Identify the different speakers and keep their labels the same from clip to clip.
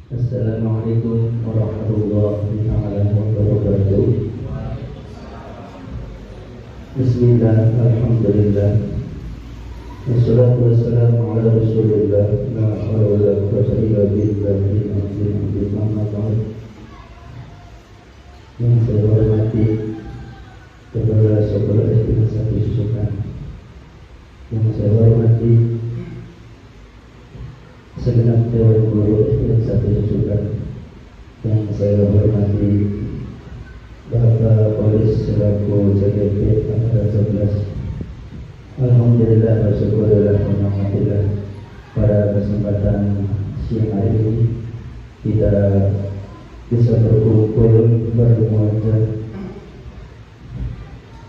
Speaker 1: Assalamualaikum warahmatullahi wabarakatuh. Bismillah, alhamdulillah, wassalatu wassalamu ala rasulillah, la hawla wa la quwwata illa billahi al-aliyyil azim. Yang saya hormati kepada saudara SD satu Susukan, yang saya hormati segenap dewan guru SD satu Susukan, yang saya hormati Bapak Polis selaku CGP Angkatan 11. Alhamdulillah, bersyukurlah, alhamdulillah, pada kesempatan siang hari ini kita bisa berkumpul bermuatan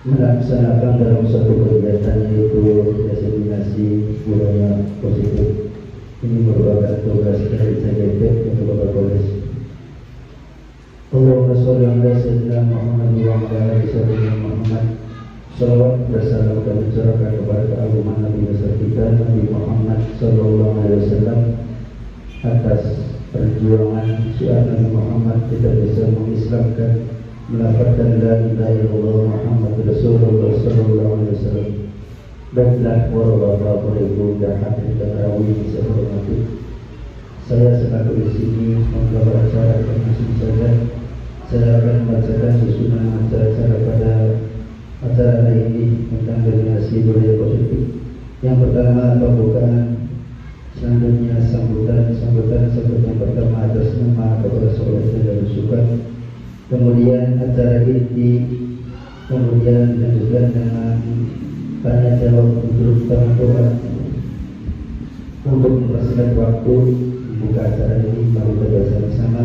Speaker 1: melaksanakan dalam satu kegiatan, yaitu diseminasi budaya positif. Ini merupakan tugas dari CGP untuk Bapak Polis. Allahumma sholli ala sayyidina Muhammad wa ala ali sayyidina Muhammad. Salawat bersalam dan mencurahkan kepada keagungan Nabi besar kita Nabi Muhammad sallallahu alaihi wasallam. Atas perjuangan syiar Nabi Muhammad kita bisa mengislamkan, melafazkan la ilaha illallah Muhammad Rasulullah sallallahu alaihi wasallam. Baiklah para bapak, ibu dan hadirin tarawih saya hormati. Saya selaku di sini membawa acara langsung saja. Saya akan membacakan susunan acara pada acara hari ini tentang generasi budaya positif. Yang pertama pembukaan, selanjutnya sambutan yang pertama atas nama Kepala Sekolah dan Susukan. Kemudian acara inti, kemudian dilanjutkan dengan tanya jawab untuk doa. Untuk mempersiapkan waktu membuka acara ini, mari kita bersama-sama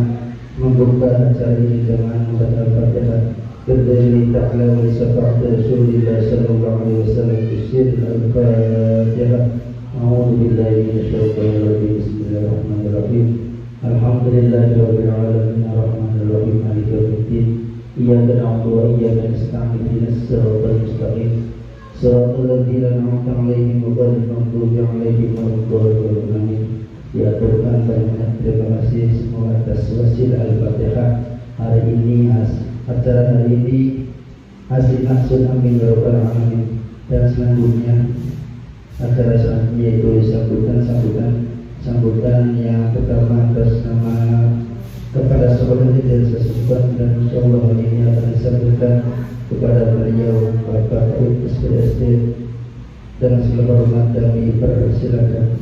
Speaker 1: membuka acara ini dengan membaca Al-Fatihah. Berdiri ta'ala wa syafaat Rasulullah sallallahu alaihi wasallam. Al-Fatihah. A'udzu billahi minasyaitonir rajim. Bismillahirrahmanirrahim. Alhamdulillahirabbil alamin arrahmanir rahim maliki yaumiddin. Iyyaka na'budu wa iyyaka nasta'in ihdinas siratal mustaqim. Shiratal ladzina an'amta 'alaihim ghairil maghdubi 'alaihim waladdallin. Diaturkan banyak terima kasih semua atas wasilah Al-Fatihah. Hari ini acara hari ini hasil maksud amin ya rabbal alamin. Dan selanjutnya acara selanjutnya yaitu sambutan yang pertama atas nama kepada sekolah dan sesuatu, dan insyaallah hari ini akan disambutkan kepada beliau Bapak SPD dengan segala hormat kami persilakan.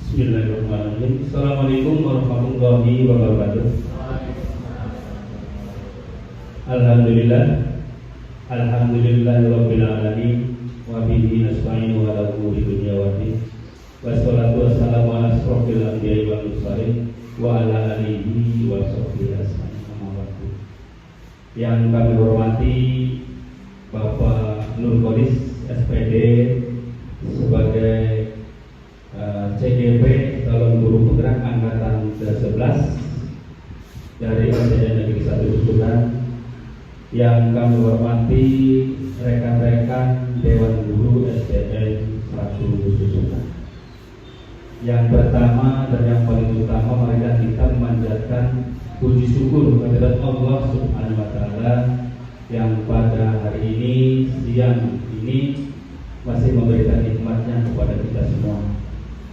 Speaker 2: Bismillahirrahmanirrahim. Assalamualaikum warahmatullahi wabarakatuh. Alhamdulillahirabbil alamin wa bihi nasta'inu ala umuri dunya waddin. Wassalatu wassalamu ala asrofil anbiya'i wal mursalin wa ala alihi wa sahbihi ajma'in. Yang kami hormati Bapak Nur Kodis SPD sebagai CGP calon guru penggerak angkatan ke-11 dari SDN Negeri 1 Susukan. Yang kami hormati rekan-rekan Dewan Guru SDN 1 Susukan. Yang pertama dan yang paling utama, marilah kita memanjatkan puji syukur kehadirat Allah Subhanahu wa taala yang pada hari ini, siang ini, masih memberikan nikmatnya kepada kita semua,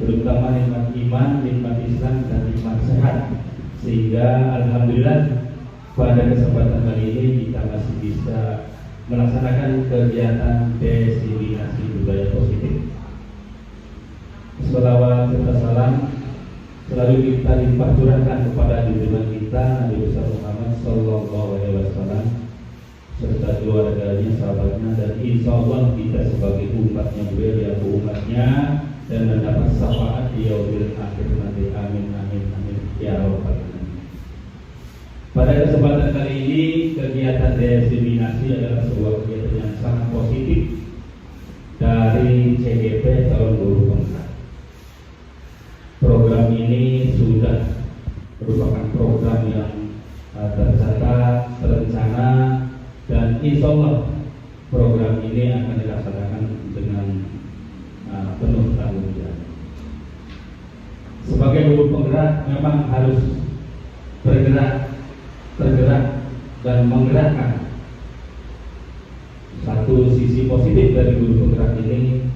Speaker 2: terutama nikmat iman, nikmat Islam, dan nikmat sehat. Sehingga alhamdulillah pada kesempatan kali ini kita masih bisa melaksanakan kegiatan diseminasi budaya positif. Salawat serta salam selalu kita limpah curahkan kepada junjungan kita Nabi besar Muhammad sallallahu alaihi wasallam serta keluarganya, sahabatnya, dan insya Allah kita sebagai umatnya beliau, ya umatnya, dan mendapat syafaat di yaumil akhir nanti. Amin amin amin ya rabbal alamin. Pada kesempatan kali ini kegiatan diseminasi adalah sebuah kegiatan yang sangat positif dari CGP calon guru penggerak. Program ini sudah merupakan program yang tercatat, terencana, dan insya Allah program ini akan dilaksanakan dengan penuh tanggung jawab. Sebagai guru penggerak memang harus tergerak dan menggerakkan. Satu sisi positif dari guru penggerak ini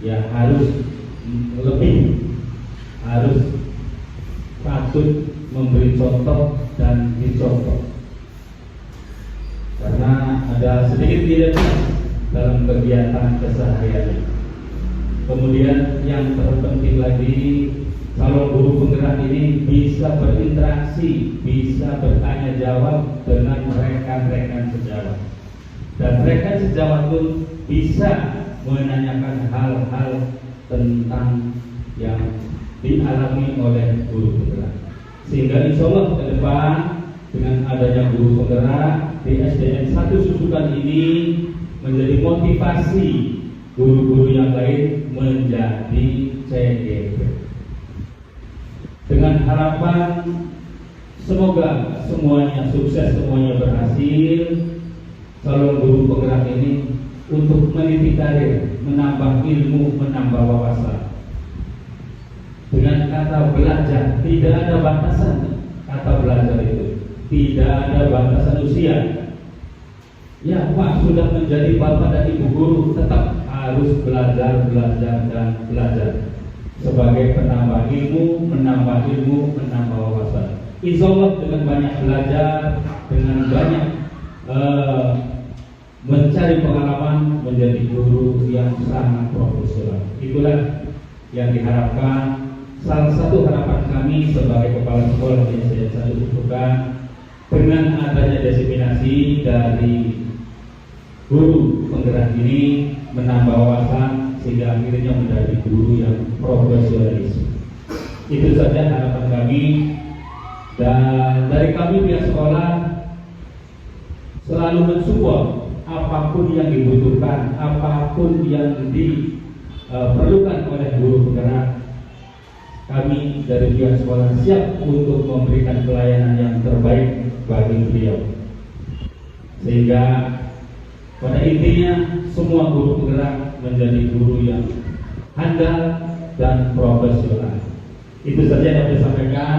Speaker 2: ya harus patut memberi contoh dan dicontoh, karena ada sedikit tidak dalam kegiatan keseharian. Kemudian yang terpenting lagi, calon guru penggerak ini bisa berinteraksi, bisa bertanya jawab dengan rekan-rekan sejawat, dan rekan sejawat pun bisa menanyakan hal-hal tentang yang dialami oleh guru penggerak. Sehingga insya Allah ke depan dengan adanya guru penggerak di SDN 1 Susukan ini menjadi motivasi guru-guru yang lain menjadi CGP. Dengan harapan semoga semuanya sukses, semuanya berhasil. Calon guru penggerak ini untuk meniti karir, menambah ilmu, menambah wawasan. Dengan kata belajar, tidak ada batasan. Kata belajar itu tidak ada batasan usia. Ya Pak, sudah menjadi bapak dan ibu guru, tetap harus belajar sebagai penambah ilmu, menambah wawasan. Insya Allah dengan banyak belajar, dengan banyak mencari pengalaman, menjadi guru yang sangat profesional. Itulah yang diharapkan. Salah satu harapan kami sebagai kepala sekolah di SDN 1 Susukan, dengan adanya diseminasi dari guru penggerak ini menambah wawasan sehingga akhirnya menjadi guru yang profesionalis. Itu saja harapan kami, dan dari kami pihak sekolah selalu mensupport apapun yang dibutuhkan, apapun yang diperlukan oleh guru penggerak. Kami dari pihak sekolah siap untuk memberikan pelayanan yang terbaik bagi beliau, sehingga pada intinya semua guru penggerak menjadi guru yang handal dan profesional. Itu saja yang saya sampaikan.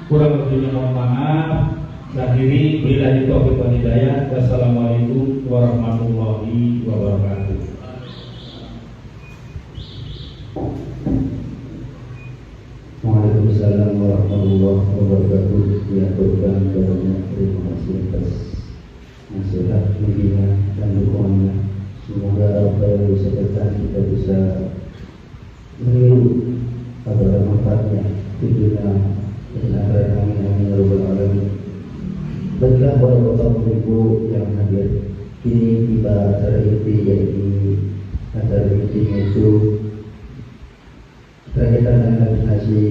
Speaker 2: Kurang lebihnya mohon maaf. Akhiri billahi taufiq wal hidayah. Wassalamualaikum warahmatullahi wabarakatuh.
Speaker 1: Waalaikumsalam warahmatullahi wabarakatuh. Diaturkan banyak terima kasih atas nasihat, bimbingan dan dukungannya. Semoga apa yang disampaikan kita bisa meniru pada manfaatnya di dunia dan akhirat. Amin amin ya rabbal alamin. Baiklah para bapak ibu yang hadir, kini tiba acara inti, yaitu acara intinya itu berkaitan dengan nasi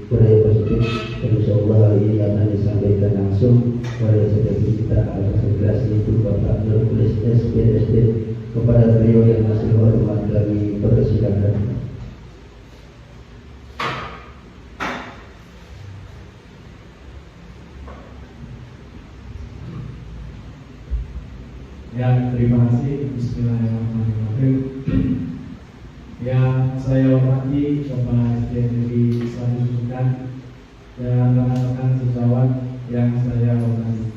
Speaker 1: budaya positif. Insyaallah hal ini akan disampaikan langsung oleh sekretari kita Al-Kelas, yaitu Bapak Nurul SPSD. Kepada beliau yang masih hormat kami persilakan.
Speaker 3: Ya, terima kasih. Bismillahirrahmanirrahim. Yang saya hormati Kepala SDN Negeri 1 Susukan dan rekan-rekan sejawat yang saya hormati.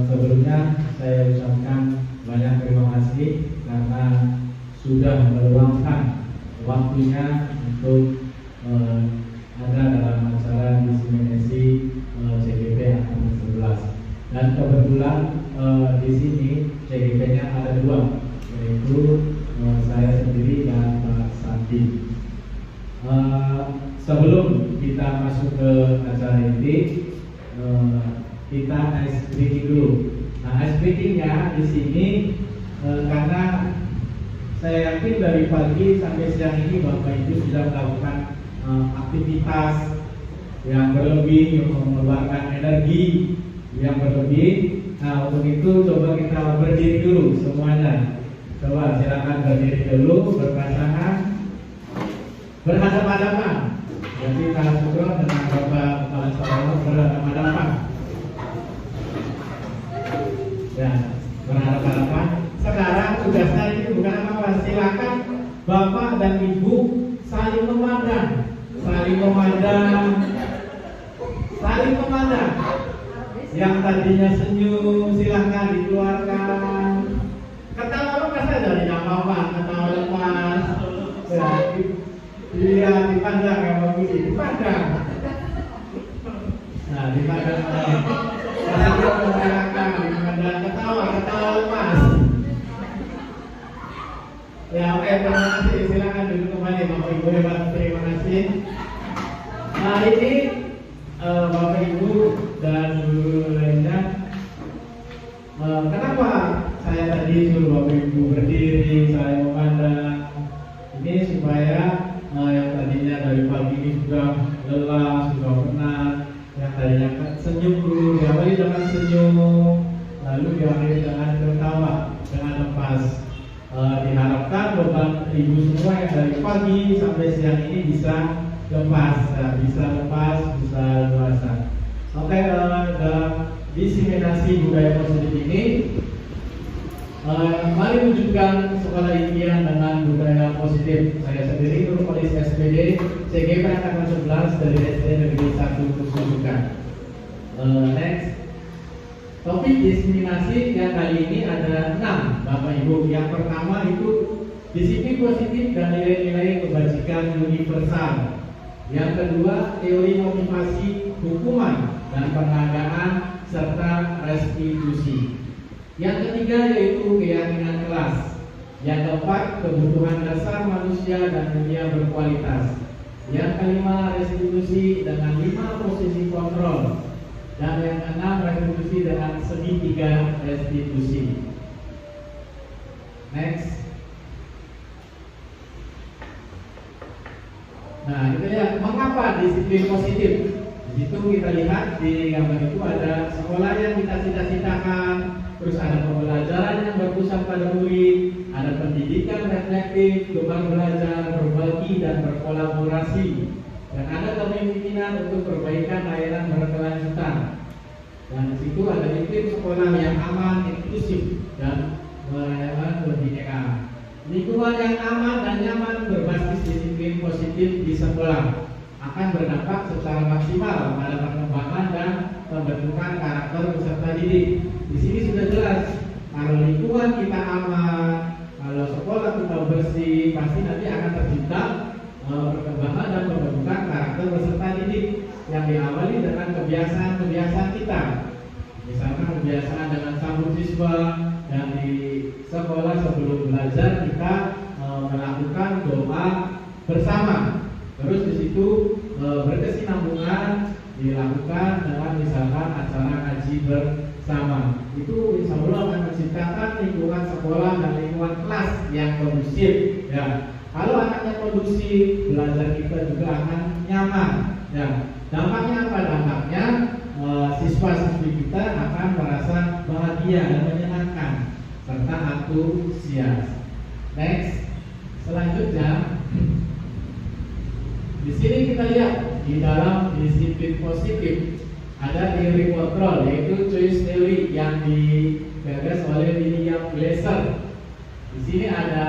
Speaker 3: Sebelumnya saya ucapkan banyak terima kasih karena sudah meluangkan waktunya untuk ada dalam acara diseminasi CGP angkatan 11. Dan kebetulan di sini CGP-nya ada dua, yaitu saya sendiri dan Pak Sandi. Sebelum kita masuk ke acara inti, kita ice breaking dulu. Nah, ice breakingnya di sini karena saya yakin dari pagi sampai siang ini Bapak Ibu sudah melakukan aktivitas yang berlebih, mengeluarkan energi yang berlebih. Nah, untuk itu coba kita berdiri dulu semuanya. Coba silakan berdiri dulu, berpasangan, berhadapan-hadapan. Jadi kalau syukur dengan Bapak Kepala Sekolah berhadapan-hadapan. Ya, berhadapan-hadapan. Sekarang Kenapa? Silakan Bapak dan Ibu saling memandang, saling memandang, saling memandang. Yang tadinya senyum silakan dikeluarkan. Ketawa lepas saja, tidak apa-apa, ketawa lepas. Ya, dia dipandang yang bagus, dipandang. Nah, dipandang lagi. Saya memandang, dipandang, ketawa lepas. Ya, oke, terima kasih. Silakan duduk kembali, Bapak Ibu hebat. Terima kasih. Nah, ini Bapak Ibu dan guru lainnya. Kenapa saya tadi suruh Bapak Ibu berdiri, saya memandang? Ini supaya yang tadinya dari pagi ini sudah lelah, sudah penat, yang tadinya senyum dulu, diawali dengan senyum, lalu diakhiri dengan tertawa, dengan lepas. Diharapkan beban ibu semua yang dari pagi sampai siang ini bisa lepas, bisa luasa. Oke, dalam diseminasi budaya positif ini, mari wujudkan sekolah impian dengan budaya positif. Saya sendiri guru polis SPD CGP angkatan 11 dari SD Negeri 1 Kusubukan. Next. Topik diseminasi yang kali ini ada 6, Bapak Ibu. Yang pertama itu disiplin positif dan nilai-nilai kebajikan universal. Yang kedua, teori motivasi, hukuman dan penghargaan serta restitusi. Yang ketiga yaitu keyakinan kelas. Yang keempat, kebutuhan dasar manusia dan dunia berkualitas. Yang kelima, restitusi dengan 5 posisi kontrol. Dan yang keenam, restitusi dengan segitiga restitusi. Next. Nah, kita lihat mengapa disiplin positif. Di situ kita lihat di gambar itu ada sekolah yang kita cita-citakan, terus ada pembelajaran yang berpusat pada murid, ada pendidikan reflektif, gemar belajar, berbagi dan berkolaborasi. Dan ada kepemimpinan untuk perbaikan layanan berkelanjutan. Dan di situ ada iklim sekolah yang aman, inklusif, dan merayakan kebinekaan. Lingkungan yang aman dan nyaman berbasis disiplin positif di sekolah akan berdampak secara maksimal pada perkembangan dan pembentukan karakter peserta didik. Di sini sudah jelas, kalau lingkungan kita aman, kalau sekolah kita bersih, pasti nanti akan tercipta perkembangan dan pembentukan karakter peserta didik yang diawali dengan kebiasaan-kebiasaan kita. Misalkan kebiasaan dengan sambut siswa, dan di sekolah sebelum belajar kita melakukan doa bersama. Terus di situ berkesinambungan dilakukan dengan misalkan acara ngaji bersama. Itu insya Allah akan menciptakan lingkungan sekolah dan lingkungan kelas yang kondusif. Ya. Kalau anaknya kondusif, belajar kita juga akan nyaman. Ya. Dampaknya apa? Dampaknya siswa-siswi kita akan merasa bahagia dan menyenangkan serta antusias. Next, selanjutnya di sini kita lihat di dalam disiplin positif ada teori kontrol, yaitu choice theory yang digagas oleh William Glasser. Di sini ada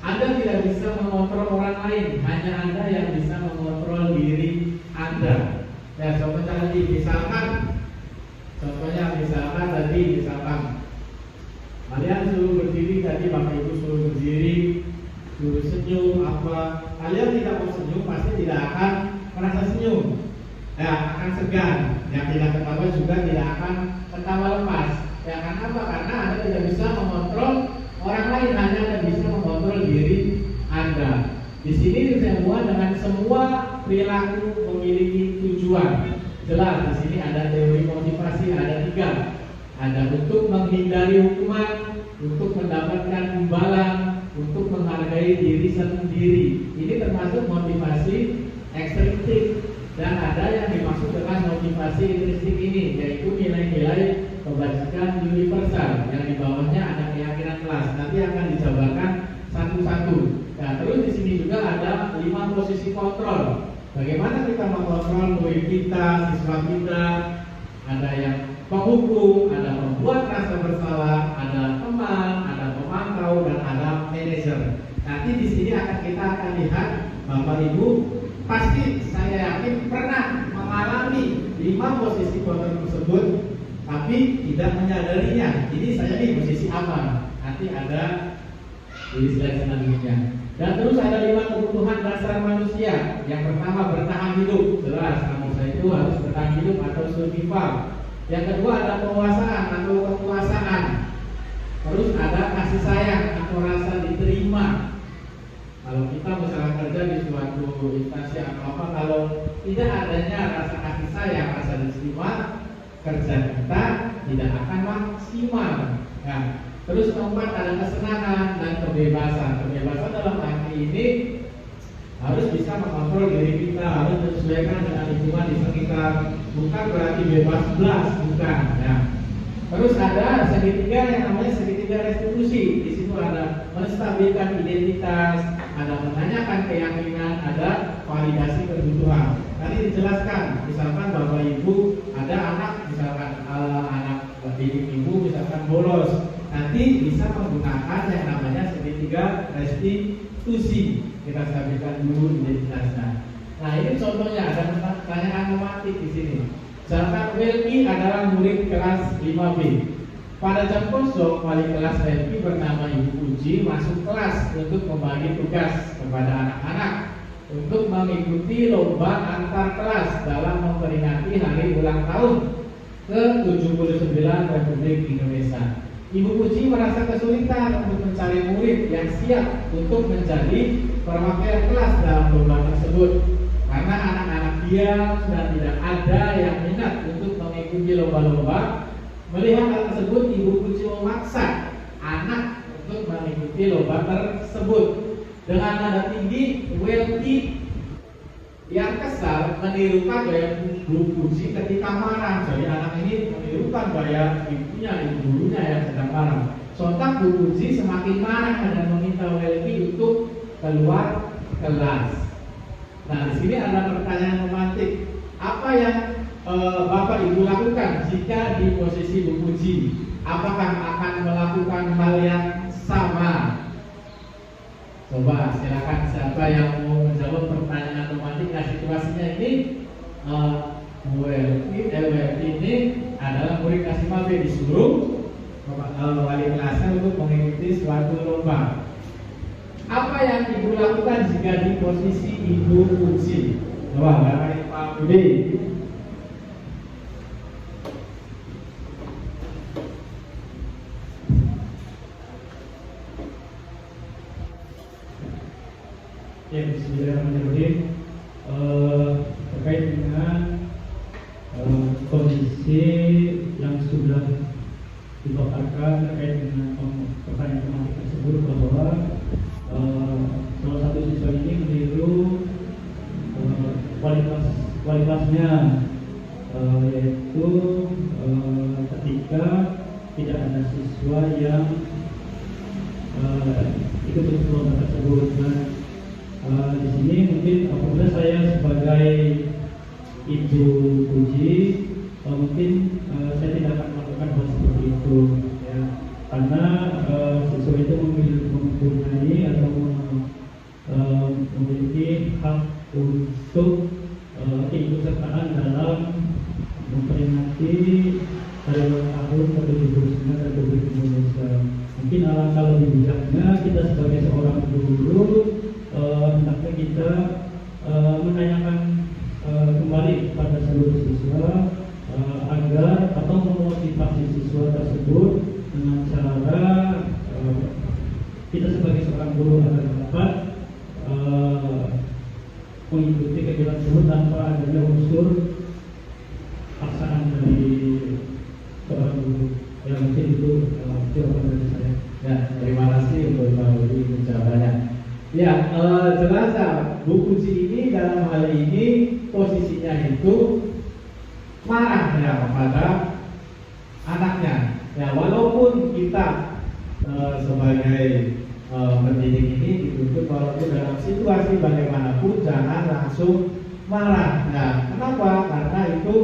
Speaker 3: Anda tidak bisa mengontrol orang lain, hanya Anda yang bisa mengontrol diri Anda. Ya, contohnya tadi misalkan kalian suruh berdiri tadi, Bapak Ibu suruh berdiri, suruh senyum apa, kalian tidak mau senyum pasti tidak akan merasa senyum. Ya, akan segan. Yang tidak ketawa juga tidak akan ketawa lepas. Ya, karena apa? Karena Anda tidak bisa mengontrol orang lain, hanya Anda bisa mengontrol diri Anda. Di sini semua dengan semua perilaku memiliki tujuan. Jelas di sini ada teori motivasi, ada 3. Ada untuk menghindari hukuman, untuk mendapatkan imbalan, untuk menghargai diri sendiri. Ini termasuk motivasi ekstrinsik. Dan ada yang dimaksud dengan motivasi intrinsik ini, yaitu nilai-nilai kebajikan universal yang di bawahnya ada keyakinan kelas. Nanti akan dijabarkan satu-satu. Nah, terus di sini juga ada 5 posisi kontrol. Bagaimana kita mengontrol murid kita, siswa kita? Ada yang penghukum, ada pembuat rasa bersalah, ada teman, ada pemantau, dan ada manajer. Nanti di sini kita akan lihat Bapak Ibu pasti saya yakin pernah mengalami 5 posisi kontrol tersebut, tapi tidak menyadarinya. Ini saya di posisi apa? Nanti ada di slide selanjutnya. Dan terus ada 5 kebutuhan dasar manusia. Yang pertama bertahan hidup, jelas manusia itu harus bertahan hidup atau survival. Yang kedua ada penguasaan atau kekuasaan. Terus ada kasih sayang atau rasa diterima. Kalau kita misalnya kerja di suatu instansi atau apa, kalau tidak adanya rasa kasih sayang, rasa diterima, kerja kita tidak akan maksimal. Nah, terus keempat ada kesenangan dan kebebasan. Kebebasan dalam arti ini harus bisa mengontrol diri kita, harus menyesuaikan dengan lingkungan di sekitar. Bukan berarti bebas belas, bukan. Ya. Terus ada segitiga yang namanya segitiga restitusi. Di situ ada menstabilkan identitas, ada menanyakan keyakinan, ada validasi kebutuhan. Nanti dijelaskan, misalkan Bapak Ibu ada anak, misalkan anak didik Ibu misalkan bolos, nanti bisa menggunakan yang namanya segitiga restitusi. Kita stabilkan dulu identitasnya. Nah ini contohnya ada pertanyaan tematik di sini. Misalkan Welki adalah murid kelas 5B. Pada jam kosong, wali kelas Welki bernama Ibu Uji masuk kelas untuk membagi tugas kepada anak-anak untuk mengikuti lomba antar kelas dalam memperingati hari ulang tahun ke-79 Republik Indonesia. Ibu Uji merasa kesulitan untuk mencari murid yang siap untuk menjadi perwakilan kelas dalam lomba tersebut karena anak-anak dia sudah tidak ada yang minat untuk mengikuti lomba-lomba. Melihat hal tersebut, Ibu Uji memaksa anak untuk mengikuti lomba tersebut. Dengan nada tinggi, Welki yang kesal menirukan gaya Bu Uji ketika marah. Jadi anak ini menirukan gaya ibunya, gurunya yang sedang marah. Sontak Bu Uji semakin marah dan meminta Welki untuk keluar kelas. Nah, di sini ada pertanyaan romantik. Apa yang Bapak Ibu lakukan jika di posisi Bu Uji? Apakah akan melakukan hal yang sama? Coba silakan siapa yang mau menjawab pertanyaan romantik. Nah, situasinya ini Welki ini adalah murid kelas 5B disuruh wali kelasnya untuk mengikuti suatu lomba. Apa yang Ibu lakukan jika di posisi Ibu Uji? Coba barangkali Pak Budi.
Speaker 2: Ya, bismillahirrahmanirrahim. Terkait dengan kondisi yang sudah dipaparkan terkait dengan pertanyaan tematik tersebut, bahwa salah satu siswa ini meniru kualitasnya, yaitu ketika tidak ada siswa yang ikut lomba tersebut. Nah, di sini mungkin apabila saya sebagai Ibu Uji, mungkin saya tidak akan melakukan hal seperti itu, ya, karena siswa itu mempunyai atau memiliki hak untuk ikut sertaan dalam memperingati hari ulang tahun ke-79 Republik Indonesia. Mungkin alangkah lebih bijaknya kita sebagai seorang guru hendaknya kita menanyakan kembali kepada seluruh siswa agar atau memotivasi siswa tersebut dengan cara kita sebagai seorang guru agar dapat mengikuti kegiatan tersebut tanpa adanya unsur paksaan dari seorang guru. Ya, mungkin itu jawaban dari saya.
Speaker 3: Ya, terima kasih untuk Pak Budi jawabannya. Ya, jelas Bu Uji ini dalam hal ini posisinya itu marah ya kepada anaknya. Ya, walaupun kita sebagai pendidik ini dituntut walaupun dalam situasi bagaimanapun jangan langsung marah. Nah, kenapa? Karena itu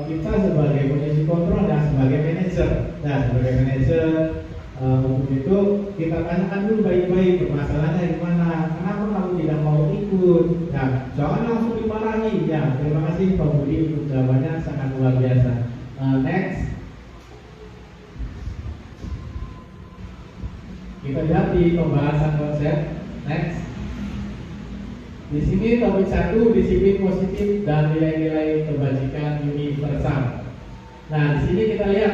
Speaker 3: kita sebagai posisi kontrol dan sebagai manajer. Nah, sebagai manajer untuk itu kita tanyakan dulu baik Ya, jangan langsung dimarahi. Ya, terima kasih Pak Budi untuk jawabannya sangat luar biasa. Next, kita lihat di pembahasan konsep. Next, di sini topik 1, disiplin positif dan nilai-nilai kebajikan universal. Nah, di sini kita lihat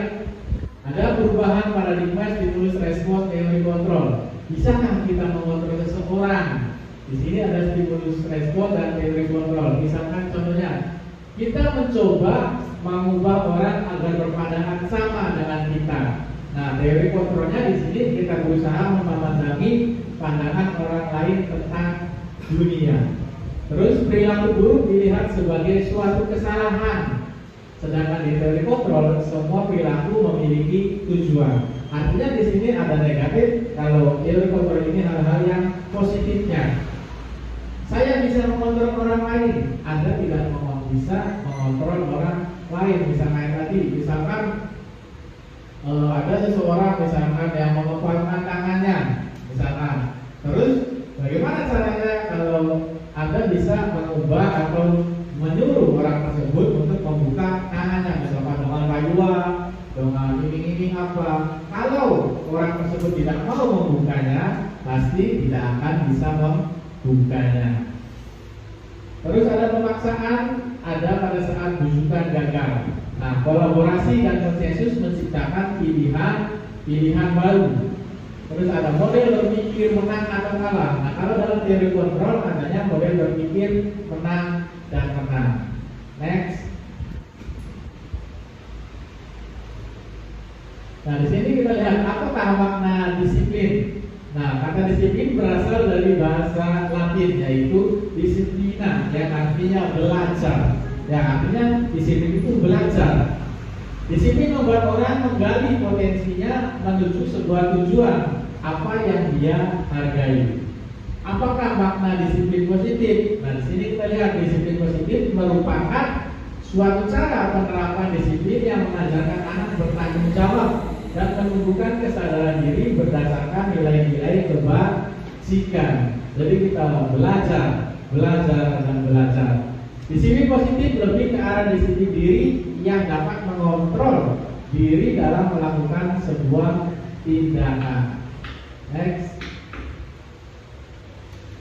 Speaker 3: ada perubahan paradigma stimulus respons teori kontrol. Bisakah kita mengontrol seseorang? Di sini ada stimulus respon dan teori kontrol. Misalkan contohnya, kita mencoba mengubah orang agar berpandangan sama dengan kita. Nah, teori kontrolnya di sini kita berusaha memerangi pandangan orang lain tentang dunia. Terus perilaku buruk dilihat sebagai suatu kesalahan. Sedangkan di teori kontrol semua perilaku memiliki tujuan. Artinya di sini ada negatif. Kalau teori kontrol ini hal-hal yang positifnya. Saya bisa mengontrol orang lain, Anda tidak bisa mengontrol orang lain. Misalnya tadi, misalkan ada seseorang misalkan yang mengepalkan tangannya, misalkan. Terus bagaimana caranya kalau Anda bisa mengubah atau menyuruh orang tersebut untuk membuka tangannya, misalkan dengan rayuan, dengan iming-iming apa? Kalau orang tersebut tidak mau membukanya, pasti tidak akan bisa membukanya. Terus ada pemaksaan, ada pada saat bujukan gagal. Nah, kolaborasi dan konsensus menciptakan pilihan baru. Terus ada model berpikir menang atau kalah. Nah, kalau dalam teori kontrol adanya model berpikir menang dan menang. Next. Nah, di sini kita lihat apakah makna disiplin. Nah, kata disiplin berasal dari bahasa Latin yaitu disiplina, yang artinya belajar. Yang artinya disiplin itu belajar. Disiplin membuat orang menggali potensinya menuju sebuah tujuan apa yang dia hargai. Apakah makna disiplin positif? Nah, di sini kita lihat disiplin positif merupakan suatu cara penerapan disiplin yang mengajarkan anak bertanggung jawab dan menumbuhkan kesadaran diri berdasarkan nilai-nilai kebajikan. Jadi kita belajar dan belajar. Disiplin positif lebih ke arah disiplin diri yang dapat mengontrol diri dalam melakukan sebuah tindakan. Next.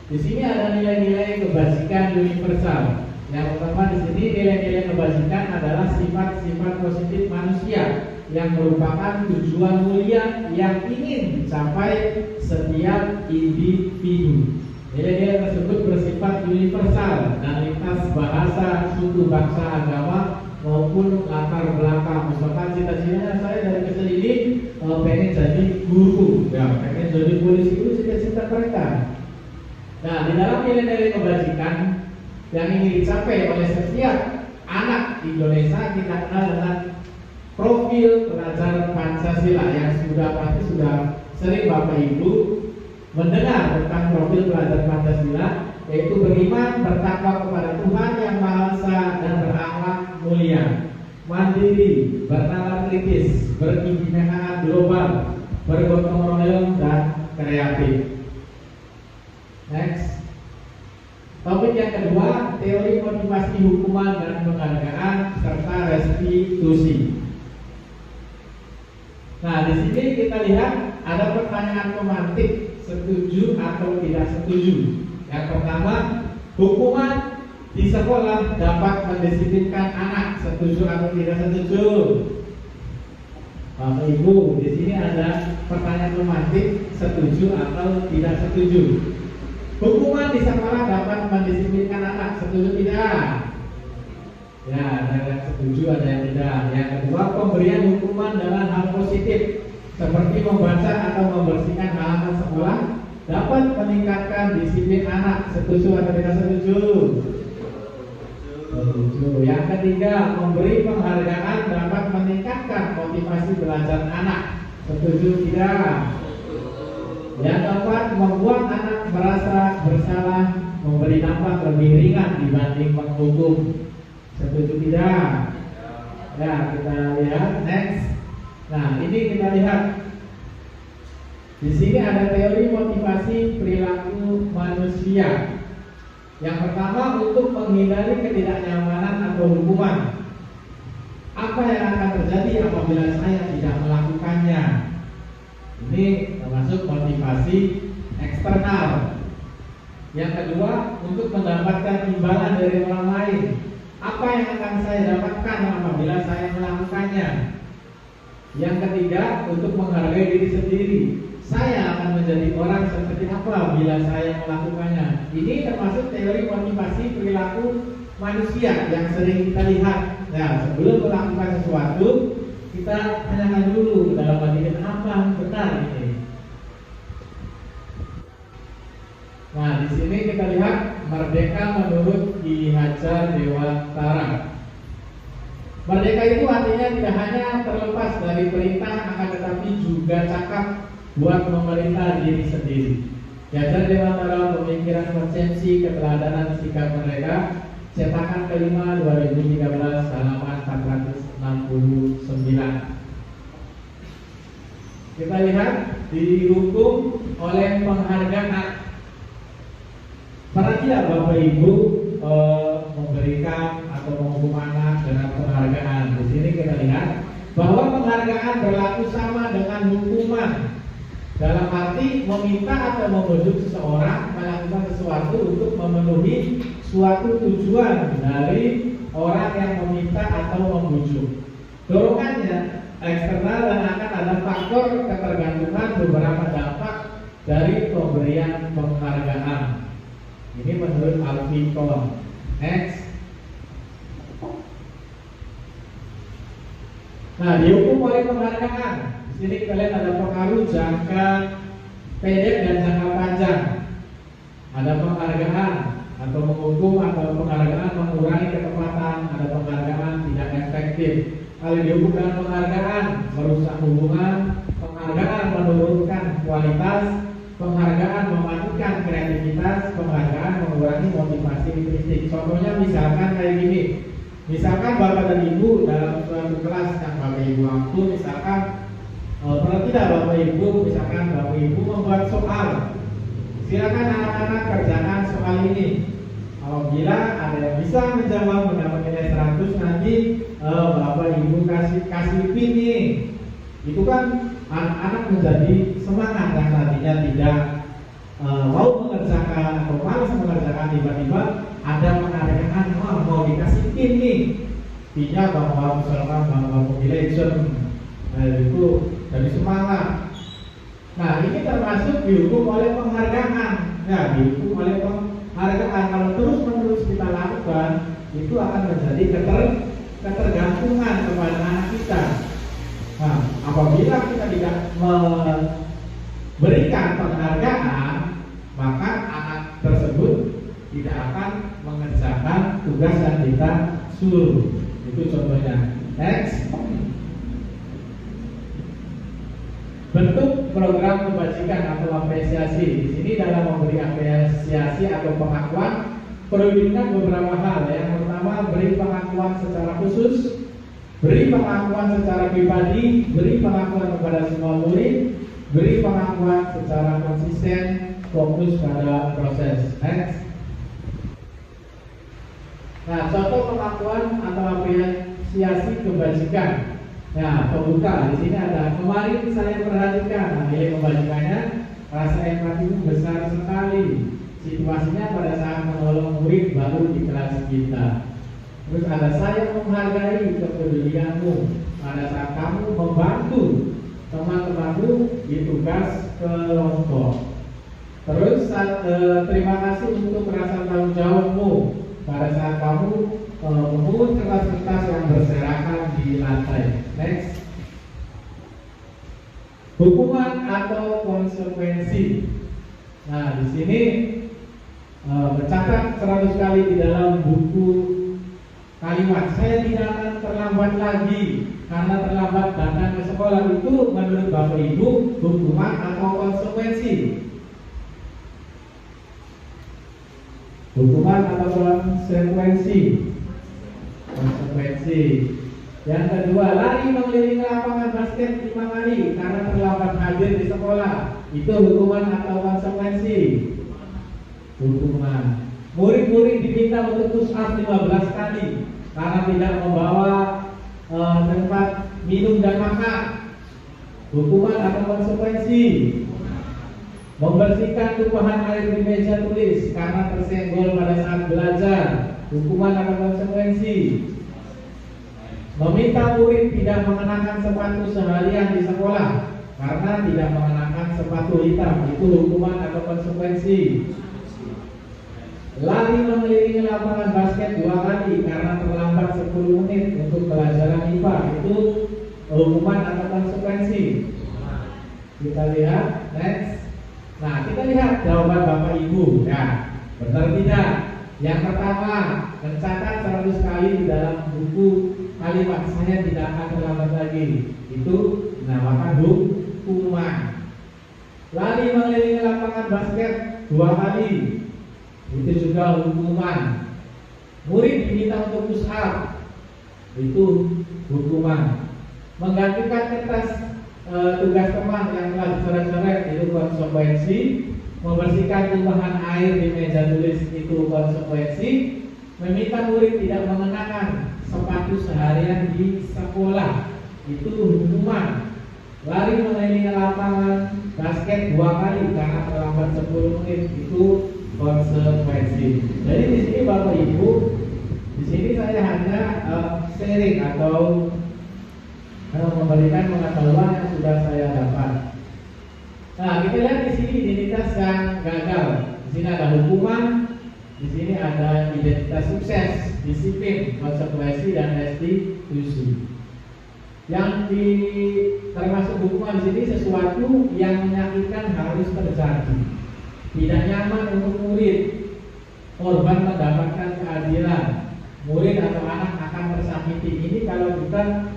Speaker 3: Di sini ada nilai-nilai kebajikan universal. Yang pertama di sini nilai-nilai kebajikan adalah sifat-sifat positif manusia yang merupakan tujuan mulia yang ingin dicapai setiap individu. Nilai-nilai tersebut bersifat universal dan lintas bahasa, suku, bangsa, agama maupun latar belakang. Misalkan cita-citanya saya dari kecil ini pengen jadi guru, ya, pengen jadi polisi, itu cita-cita mereka. Nah, di dalam nilai-nilai kebajikan yang ingin dicapai oleh setiap anak Indonesia kita kenal dengan profil pelajar Pancasila yang pasti sudah sering Bapak Ibu mendengar tentang profil pelajar Pancasila, yaitu beriman, bertakwa kepada Tuhan yang Maha Esa dan berakhlak mulia, mandiri, bernalar kritis, berkebinekaan global, bergotong royong dan kreatif. Next. Topik yang kedua, teori motivasi hukuman dan penghargaan serta restitusi. Nah, di sini kita lihat ada pertanyaan pemantik, setuju atau tidak setuju. Yang pertama, hukuman di sekolah dapat mendisiplinkan anak, setuju atau tidak setuju? Bapak Ibu, di sini ada pertanyaan pemantik, setuju atau tidak setuju? Hukuman di sekolah dapat mendisiplinkan anak, setuju tidak? Ya, ada yang setuju, ada yang tidak. Yang kedua, pemberian hukuman dengan hal positif seperti membaca atau membersihkan halaman sekolah dapat meningkatkan disiplin anak, setuju atau tidak setuju? Setuju. Yang ketiga, memberi penghargaan dapat meningkatkan motivasi belajar anak, setuju tidak? Yang keempat, membuat anak merasa bersalah, memberi dampak lebih ringan dibanding menghukum, setuju tidak? Ya, kita lihat next. Nah, ini kita lihat. Di sini ada teori motivasi perilaku manusia. Yang pertama, untuk menghindari ketidaknyamanan atau hukuman. Apa yang akan terjadi apabila saya tidak melakukannya? Ini termasuk motivasi eksternal. Yang kedua, untuk mendapatkan imbalan dari orang lain. Apa yang akan saya dapatkan apabila saya melakukannya? Yang ketiga, untuk menghargai diri sendiri. Saya akan menjadi orang seperti apa bila saya melakukannya. Ini termasuk teori motivasi perilaku manusia yang sering kita lihat. Nah, sebelum melakukan sesuatu, kita tanyakan dulu dalam hati kita, apa yang benar ini. Nah, di sini kita lihat merdeka menurut Ki Hajar Dewantara. Merdeka itu artinya tidak hanya terlepas dari perintah, akan tetapi juga cakap buat memerintah diri sendiri. Ki Hajar Dewantara, Pemikiran Konsensi Keteladanan Sikap Merdeka, cetakan kelima 2013, halaman 469. Kita lihat dihukum oleh penghargaan. Pernah tidak Bapak Ibu memberikan atau menghukum anak dengan penghargaan? Di sini kita lihat bahwa penghargaan berlaku sama dengan hukuman. Dalam arti meminta atau membujuk seseorang melakukan sesuatu untuk memenuhi suatu tujuan dari orang yang meminta atau membujuk. Dorongannya eksternal dan akan ada faktor ketergantungan beberapa dampak dari pemberian penghargaan. Ini menurut Alfikon. Next. Nah, dihukum oleh penghargaan. Di sini kita lihat ada pengaruh jangka pendek dan jangka panjang. Ada penghargaan atau menghukum atau penghargaan mengurangi ketepatan. Ada penghargaan tidak efektif. Kalau dihukum dengan penghargaan merusak hubungan, penghargaan menurunkan kualitas, penghargaan mematikan kreativitas, penghargaan mengurangi motivasi intrinsikik. Contohnya misalkan kayak gini. Misalkan Bapak dan Ibu dalam suatu kelas yang Bapak Ibu ampun, misalkan pernah tidak Bapak Ibu, misalkan Bapak Ibu membuat soal. Silakan anak-anak kerjakan soal ini. Apabila ada yang bisa menjawab mendapat nilai 100, nanti Bapak Ibu kasih pin nih. Itu kan anak-anak menjadi semangat dan tadinya tidak mau mengerjakan atau malas mengerjakan, tiba-tiba ada penghargaan, mau dikasih pin nih, pinnya bahwa misalkan bahwa Mobile Legends itu dari semangat. Nah, ini termasuk dihukum oleh penghargaan. Nah, dihukum oleh penghargaan. Kalau terus-menerus kita lakukan, itu akan menjadi ketergantungan kepada anak kita. Nah, apabila kita tidak memberikan penghargaan, maka anak tersebut tidak akan mengerjakan tugas yang kita suruh. Itu contohnya. Next. Bentuk program kebajikan atau apresiasi. Di sini dalam memberi apresiasi atau pengakuan perlu diingat beberapa hal. Yang pertama, beri pengakuan secara khusus, beri pengakuan secara pribadi, beri pengakuan kepada semua murid, beri pengakuan secara konsisten, fokus pada proses. Next. Nah, contoh pengakuan atau apresiasi kebajikan. Nah, pembuka di sini ada, kemarin saya perhatikan. Nah, nilai kebajikannya, rasa empati besar sekali. Situasinya pada saat menolong murid baru di kelas kita. Terus ada, saya menghargai kepedulianmu pada saat kamu membantu teman-temanmu di tugas kelompok. Terus terima kasih untuk rasa tanggung jawabmu pada saat kamu memungut kertas-kertas yang berserakan di lantai. Next. Hukuman atau konsekuensi. Nah, di sini mencatat 100 kali di dalam buku kalimat, saya tidak akan terlambat lagi karena terlambat datang ke sekolah. Itu menurut Bapak Ibu hukuman atau konsekuensi? Hukuman atau konsekuensi? Konsekuensi. Yang kedua, lari mengelilingi lapangan basket 5 kali karena terlambat hadir di sekolah. Itu hukuman atau konsekuensi? Hukuman. Murid-murid diminta untuk push up 15 kali karena tidak membawa tempat minum dan makan. Hukuman atau konsekuensi: membersihkan tumpahan air di meja tulis karena tersenggol pada saat belajar. Hukuman atau konsekuensi: meminta murid tidak mengenakan sepatu seharian di sekolah karena tidak mengenakan sepatu hitam. Itu hukuman atau konsekuensi. Lari mengelilingi lapangan basket 2 kali karena terlambat 10 menit untuk pelajaran IPA. Itu hukuman atau konsekuensi. Kita lihat next. Nah, kita lihat jawaban Bapak Ibu. Ya, benar tidak? Yang pertama, mencatat 100 kali di dalam buku kalimat saya tidak akan terlambat lagi. Itu dinamakan hukuman. Lari mengelilingi lapangan basket 2 kali. Itu juga hukuman. Murid diminta untuk push up. Itu hukuman. Menggantikan kertas tugas teman yang telah dicoret-coret. Itu konsekuensi. Membersihkan tumpahan air di meja tulis. Itu konsekuensi. Meminta murid tidak mengenakan sepatu seharian di sekolah. Itu hukuman. Lari mengelilingi lapangan basket 2 kali karena terlambat 10 menit. Itu konsekuensi. Jadi di sini Bapak Ibu, di sini saya hanya sharing atau memberikan pengetahuan yang sudah saya dapat. Nah, kita lihat di sini identitas yang gagal. Di sini ada hukuman, di sini ada identitas sukses, disiplin, konsekuensi, dan restitusi. Yang termasuk hukuman di sini sesuatu yang menyakitkan harus terjadi. Tidak nyaman untuk murid, korban mendapatkan keadilan. Murid atau anak akan tersakiti. Ini kalau kita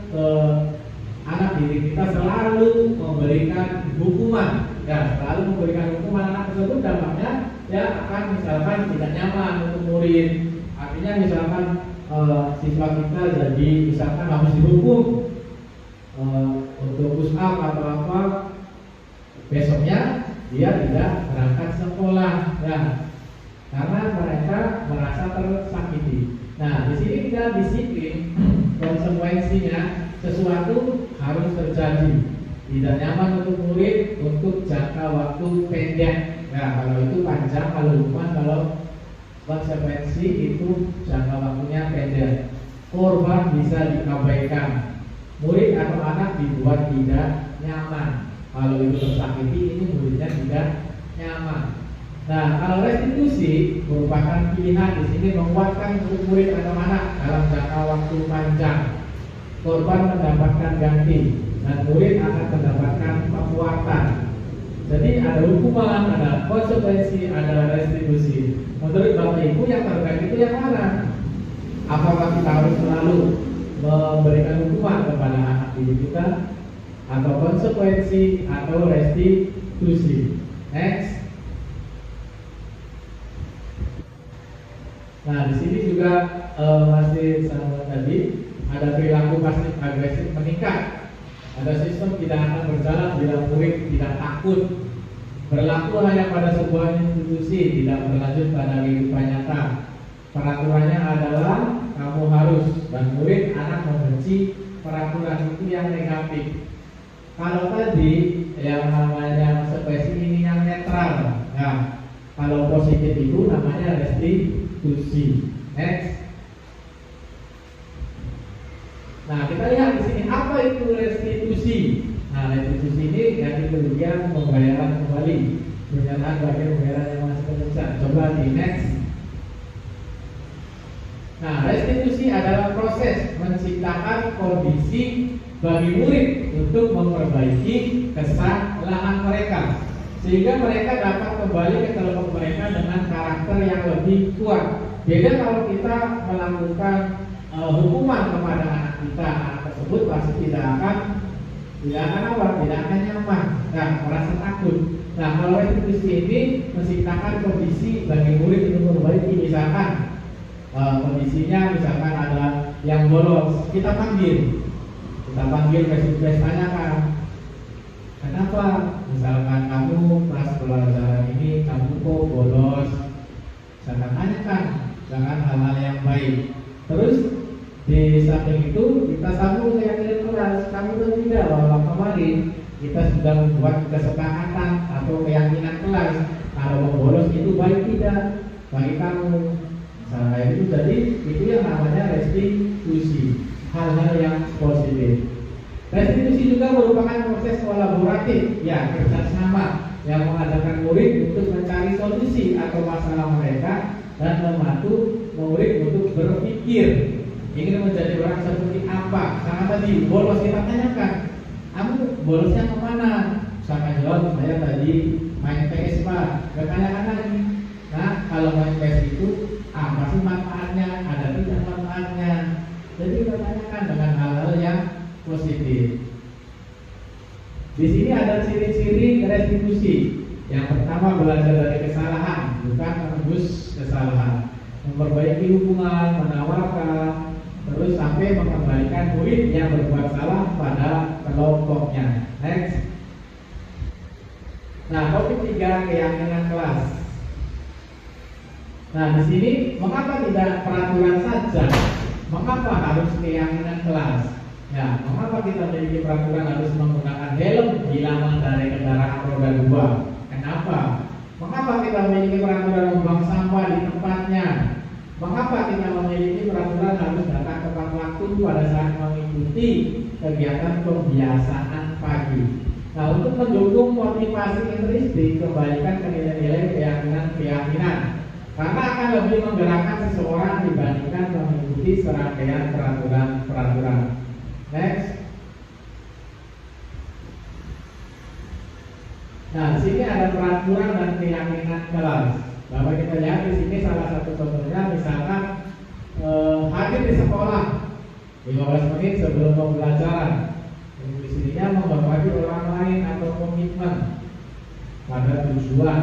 Speaker 3: anak didik kita selalu memberikan hukuman, ya selalu memberikan hukuman anak tersebut, dampaknya ya akan misalkan tidak nyaman untuk murid. Artinya misalkan siswa kita jadi misalkan harus dihukum untuk push up atau apa, besoknya dia tidak berangkat sekolah, ya, karena mereka merasa tersakiti. Nah, di sini kita disiplin, konsekuensinya sesuatu harus terjadi. Tidak nyaman untuk murid untuk jangka waktu pendek. Nah, kalau itu panjang, kalau hukuman, kalau konsekuensi itu jangka waktunya pendek. Korban bisa diabaikan. Murid atau anak dibuat tidak nyaman. Kalau itu tersakiti, ini muridnya tidak nyaman. Nah, kalau restitusi merupakan pilihan di sini menguatkan untuk murid atau anak dalam jangka waktu panjang. Korban mendapatkan ganti dan murid akan mendapatkan penguatan. Jadi ada hukuman, ada konsekuensi, ada restitusi. Menurut Bapak Ibu yang terbaik itu yang mana? Apakah kita harus selalu memberikan hukuman kepada anak didik kita, atau konsekuensi, atau restitusi? Next. Nah, di sini juga masih sama tadi, ada perilaku pasif agresif meningkat. Ada sistem tidak akan berjalan bila murid tidak takut. Berlaku hanya pada sebuah institusi, tidak berlanjut pada kehidupan nyata. Peraturannya adalah kamu harus, dan murid anak membenci peraturan itu yang negatif. Kalau tadi yang namanya konsekuensi ini yang netral. Nah, kalau positif itu namanya restitusi. Next. Nah, kita lihat di sini apa itu restitusi. Nah, restitusi ini ganti kerugian, pembayaran kembali, pernyataan bagian pembayaran yang masih tersisa. Coba di next. Nah, restitusi adalah proses menciptakan kondisi bagi murid untuk memperbaiki kesalahan mereka, sehingga mereka dapat kembali ke kelompok mereka dengan karakter yang lebih kuat. Beda kalau kita melakukan hukuman kepada anak kita, anak tersebut pasti tidak akan nyaman, nah, merasa takut. Nah, kalau restitusi ini menciptakan kondisi bagi murid untuk memperbaiki, misalkan kondisinya misalkan ada yang bolos, kita panggil face-to-face, tanyakan kenapa misalkan kamu pas pelajaran ini kamu kok bolos. jangan tanyakan, jangan hal-hal yang baik. Terus di samping itu kita sambung keyakinan kelas. Kami tidak bahwa kemarin kita sudah membuat kesepakatan atau keyakinan kelas kalau mau bolos itu baik tidak bagi kamu. Misalnya itu, jadi itu yang namanya restitusi, hal-hal yang positif. Restitusi juga merupakan proses kolaboratif, ya, kerjasama yang mengadakan murid untuk mencari solusi atau masalah mereka dan membantu murid untuk berpikir ingin menjadi orang seperti apa. Sama tadi bolos kita tanyakan, kamu bolosnya kemana? Misalkan jawab, saya tadi main PS Pak. Bertanyakan lagi. Nah, kalau main PS itu apa sih manfaatnya? Ada tidak manfaatnya? Jadi kita tanyakan dengan hal-hal yang positif. Di sini ada ciri-ciri restitusi. Yang pertama, belajar dari kesalahan, bukan menebus kesalahan. Memperbaiki hubungan, menawarkan, terus sampai mengembalikan murid yang berbuat salah pada kelompoknya. Next. Nah, topik 3, keyakinan kelas. Nah, di sini mengapa tidak peraturan saja? Mengapa harus keyakinan kelas? Ya, mengapa kita memiliki peraturan harus menggunakan helm bila mengendarai kendaraan roda 2? Kenapa? Mengapa kita memiliki peraturan membuang sampah di tempatnya? Mengapa kita memiliki peraturan harus datang tepat waktu pada saat mengikuti kegiatan pembiasaan pagi? Nah, untuk mendukung motivasi intrinsik, kembalikan ke nilai-nilai keyakinan. Karena akan lebih menggerakkan seseorang dibandingkan mengikuti serangkaian peraturan. Next. Nah, di sini ada peraturan dan keyakinan kelas. Bapak kita lihat di sini salah satu contohnya, misalkan hadir di sekolah 15 menit sebelum pembelajaran. Di sininya menghormati orang lain atau komitmen pada tujuan.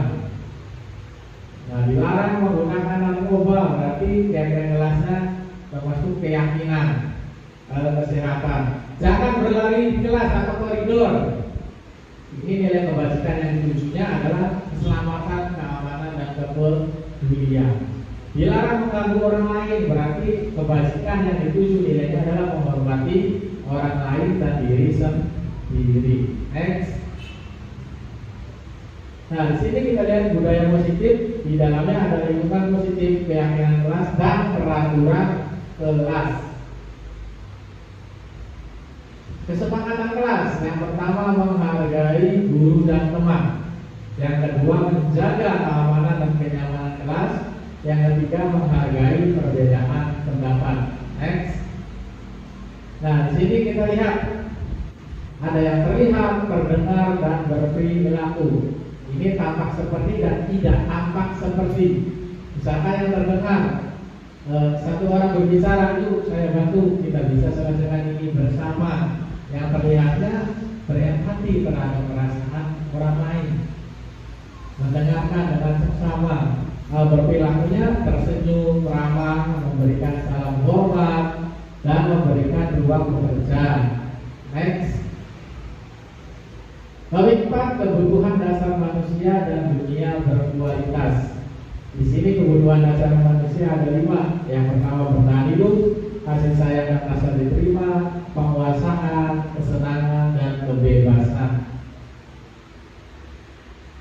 Speaker 3: Nah, dilarang menggunakan narkoba, berarti keyakinan kelasnya termasuk keyakinan kesehatan. Jangan berlari di kelas atau koridor. Ini nilai kebajikan yang ditujunya adalah keselamatan, keamanan, dan kepedulian. Dilarang mengganggu orang lain, berarti kebajikan yang dituju nilainya adalah menghormati orang lain dan diri sendiri. Next. Nah, di sini kita lihat budaya positif. Di dalamnya ada lingkungan positif, keyakinan kelas, dan peraturan kelas. Kesepakatan kelas. Yang pertama, menghargai guru dan teman. Yang kedua, menjaga keamanan dan kenyamanan kelas. Yang ketiga, menghargai perbedaan pendapat. Next. Nah, di sini kita lihat ada yang terlihat, terdengar, dan berperilaku. Ini tampak seperti dan tidak tampak seperti. Misalkan yang terdengar, satu orang berbicara, yuk saya bantu, kita bisa selesaikan ini bersama. Yang terlihatnya berempati terhadap perasaan orang lain, mendengarkan dengan seksama. Berperilakunya tersenyum, ramah, memberikan salam hormat, dan memberikan ruang bekerja. Next. Bab 4, kebutuhan dasar manusia dan dunia berkualitas. Di sini kebutuhan dasar manusia ada 5. Yang pertama, bertahan hidup, kasih sayang dan rasa diterima, penguasaan, kesenangan, dan kebebasan.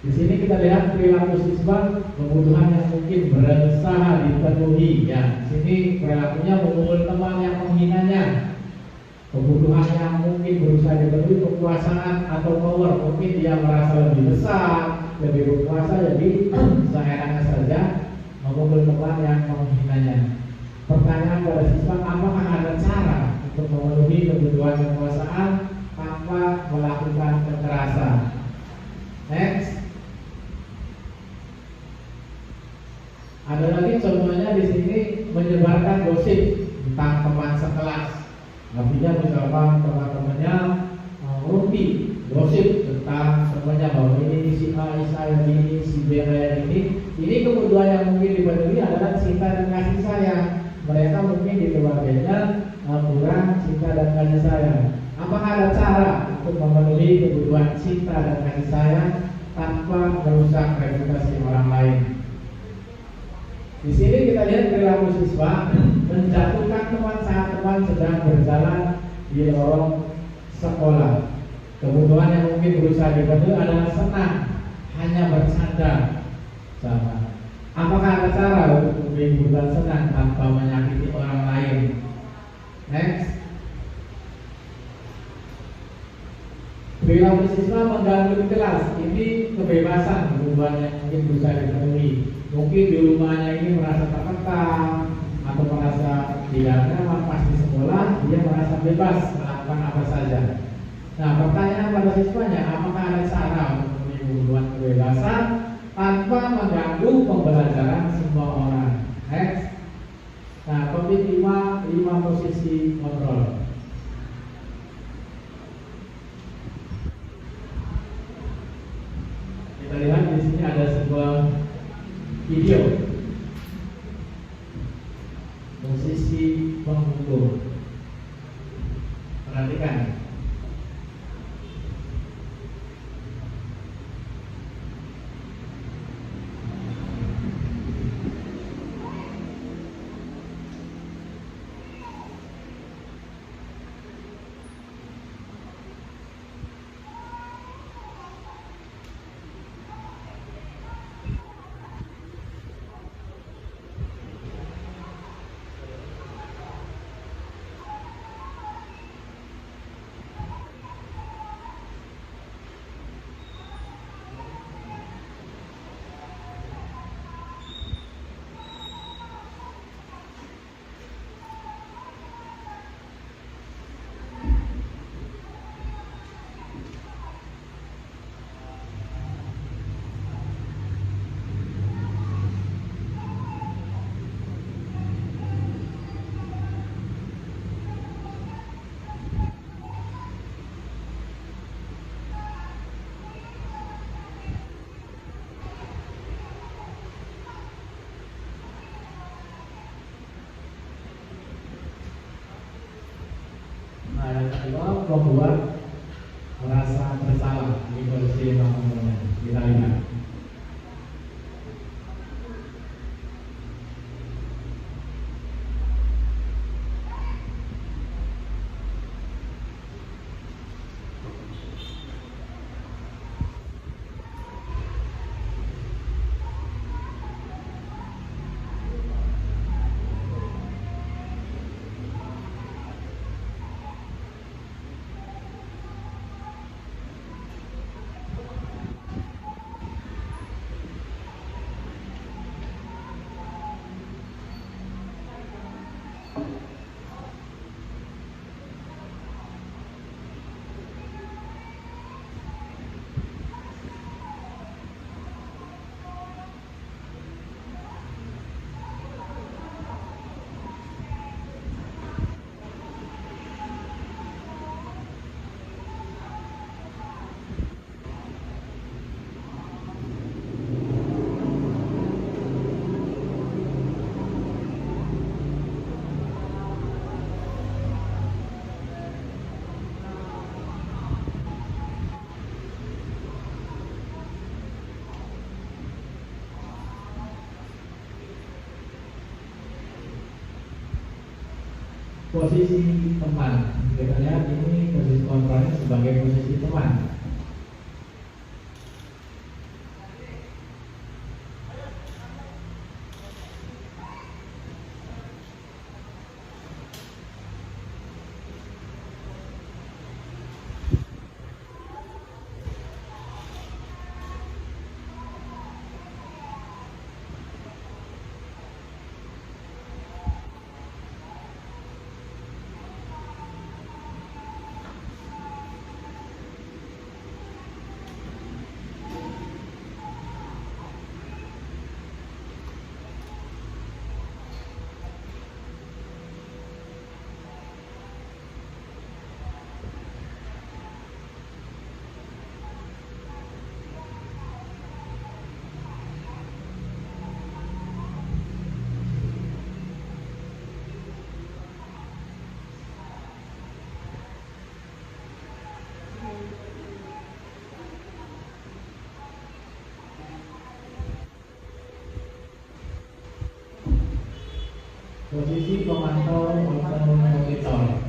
Speaker 3: Di sini kita lihat perilaku siswa, kebutuhan yang mungkin berusaha dipenuhi. Ya, di sini perilakunya memukul teman yang menghinanya. Kebutuhan yang mungkin berusaha dipenuhi, kekuasaan atau power, mungkin dia merasa lebih besar, lebih berkuasa, jadi seenaknya saja memukul teman yang menghinanya. Pertanyaan pada siswa, apakah ada cara untuk memenuhi kebutuhan kekuasaan tanpa melakukan kekerasan? Next. Ada lagi contohnya di sini, menyebarkan gosip tentang teman sekelas. Artinya misalkan teman-temannya rumpi gosip tentang temannya bahwa ini si A, saya ini, si B kayak ini. Ini kebutuhan yang mungkin dipenuhi adalah cinta dan kasih sayang. Mereka mungkin di keluarganya kurang cinta dan kasih sayang. Apakah ada cara untuk memenuhi kebutuhan cinta dan kasih sayang tanpa merusak reputasi orang lain? Di sini kita lihat perilaku siswa menjatuhkan teman saat teman sedang berjalan di lorong sekolah. Kebutuhan yang mungkin berusaha dipenuhi adalah senang, hanya bercanda. Sama. Apakah ada cara untuk memberi kebutuhan senang tanpa menyakiti orang lain? Next. Perilaku siswa mengganggu di kelas. Ini kebebasan, kebutuhan yang mungkin berusaha dipenuhi. Mungkin di rumahnya ini merasa terkekang atau merasa tidak nyaman, pas di sekolah dia merasa bebas melakukan apa saja. Nah, pertanyaan pada siswanya, apakah ada cara untuk memenuhi kebutuhan kebebasan tanpa mengganggu pembelajaran semua orang? Next. Nah, topik 5 posisi kontrol. Kita lihat di sini ada sebuah video posisi penghukum. Perhatikan. Kedua, membuat merasa bersalah. Ini posisi namanya. Kita lihat. Posisi teman, kita lihat ini posisi kontrolnya sebagai posisi teman. posisi pemantau atau monitor.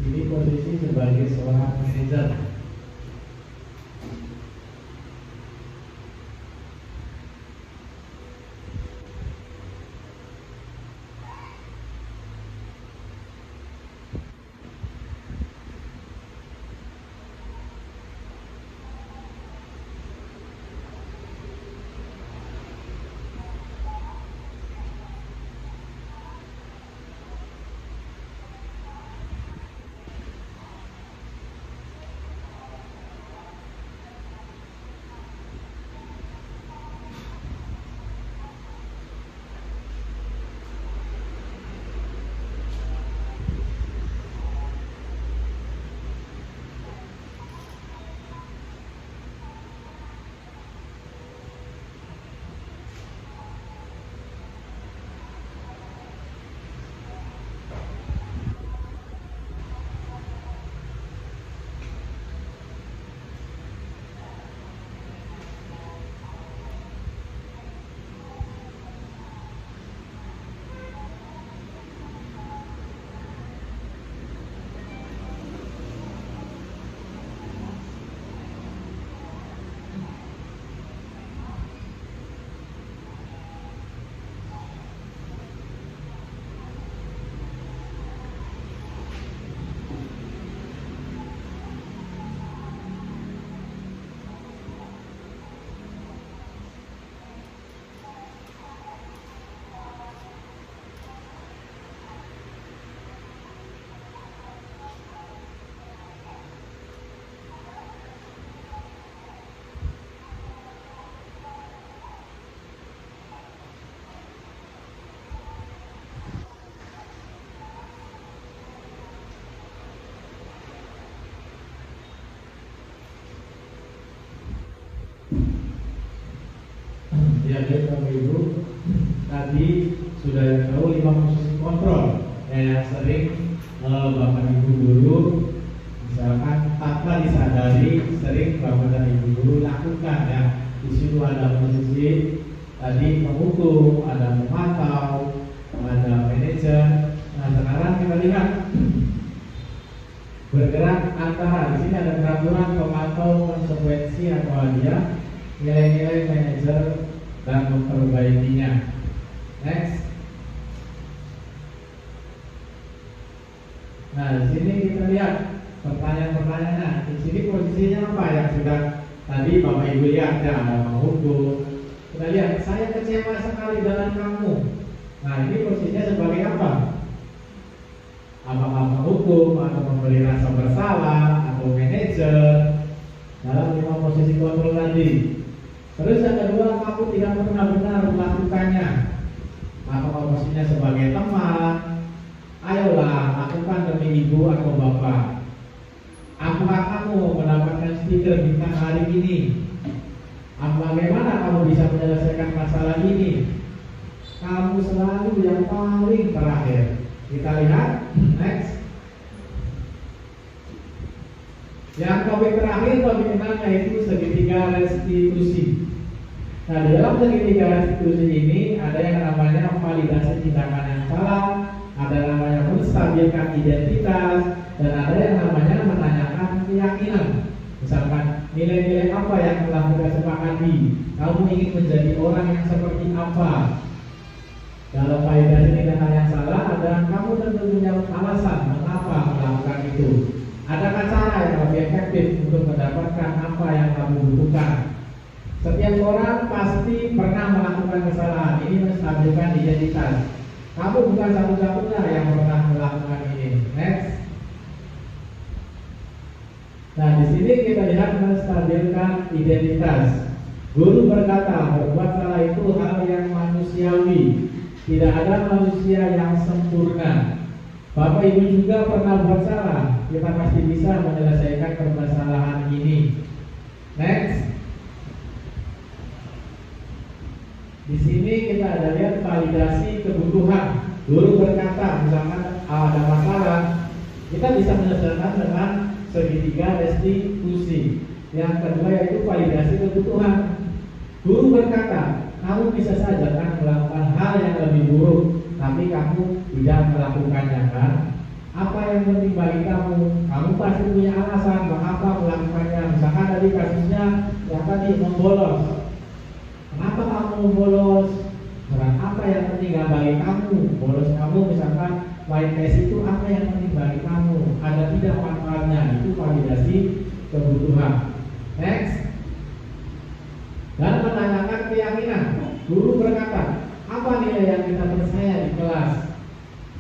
Speaker 3: Ini posisi sebagai seorang manajer. Ya, Bapak Ibu, tadi sudah tahu 5 posisi kontrol yang sering Bapak Ibu guru misalkan tanpa disadari sering Bapak dan Ibu guru lakukan ya. Di situ ada posisi tadi penghukum, ada pemantau, ada manajer. Nah, sekarang kita lihat bergerak antara di sini ada peraturan pemantau konsekuensi atau hadiah, nilai-nilai manajer dan memperbaikinya. Next. Nah, di sini kita lihat pertanyaan-pertanyaannya. Di sini posisinya apa yang sudah tadi Bapak Ibu lihat ya, ada menghukum. Kita lihat, saya kecewa sekali dengan kamu. Nah, ini posisinya sebagai apa? Apakah menghukum atau memberi rasa bersalah atau manajer dalam 5 posisi kontrol tadi. Terus yang kedua, kamu tidak benar-benar melakukannya. Apakah posisinya sebagai teman? Ayolah, lakukan demi ibu atau bapak. Apakah kamu mendapatkan stiker bintang hari ini? Bagaimana kamu bisa menyelesaikan masalah ini? Kamu selalu yang paling terakhir. Kita lihat, next. Yang topik terakhir topik kenalnya itu segitiga restitusi. Nah, di dalam segitiga restitusi ini ada yang namanya validasi tindakan yang salah, ada yang namanya menstabilkan identitas, dan ada yang namanya menanyakan keyakinan. Misalkan nilai-nilai apa yang telah kita sepakati, kamu ingin menjadi orang yang seperti apa. Dalam validasi tindakan yang salah ada kamu tentu punya alasan mengapa melakukan itu. Adakah cara yang lebih efektif untuk mendapatkan apa yang kamu butuhkan? Setiap orang pasti pernah melakukan kesalahan. Ini menstabilkan identitas. Kamu bukan satu-satunya yang pernah melakukan ini. Next. Nah, di sini kita lihat menstabilkan identitas. Guru berkata, berbuat salah itu hal yang manusiawi. Tidak ada manusia yang sempurna. Bapak Ibu juga pernah buat salah. Kita pasti bisa menyelesaikan permasalahan ini. Next. Di sini kita ada lihat validasi kebutuhan. Guru berkata, misalkan ada masalah, kita bisa menyelesaikan dengan segitiga restitusi. Yang kedua yaitu validasi kebutuhan. Guru berkata, kamu bisa saja kan melakukan hal yang lebih buruk, tapi kamu tidak melakukannya kan? Apa yang penting bagi kamu? Kamu pasti punya alasan mengapa melakukannya. Misalkan tadi kasusnya yang tadi membolos. Kenapa kamu membolos? Dan apa yang penting bagi kamu? Bolos kamu misalkan white test itu apa yang penting bagi kamu? Ada tidak manfaatnya? Itu validasi kebutuhan. Next. Dan menanyakan keyakinan. Guru berkata, apa nilai yang kita percaya di kelas?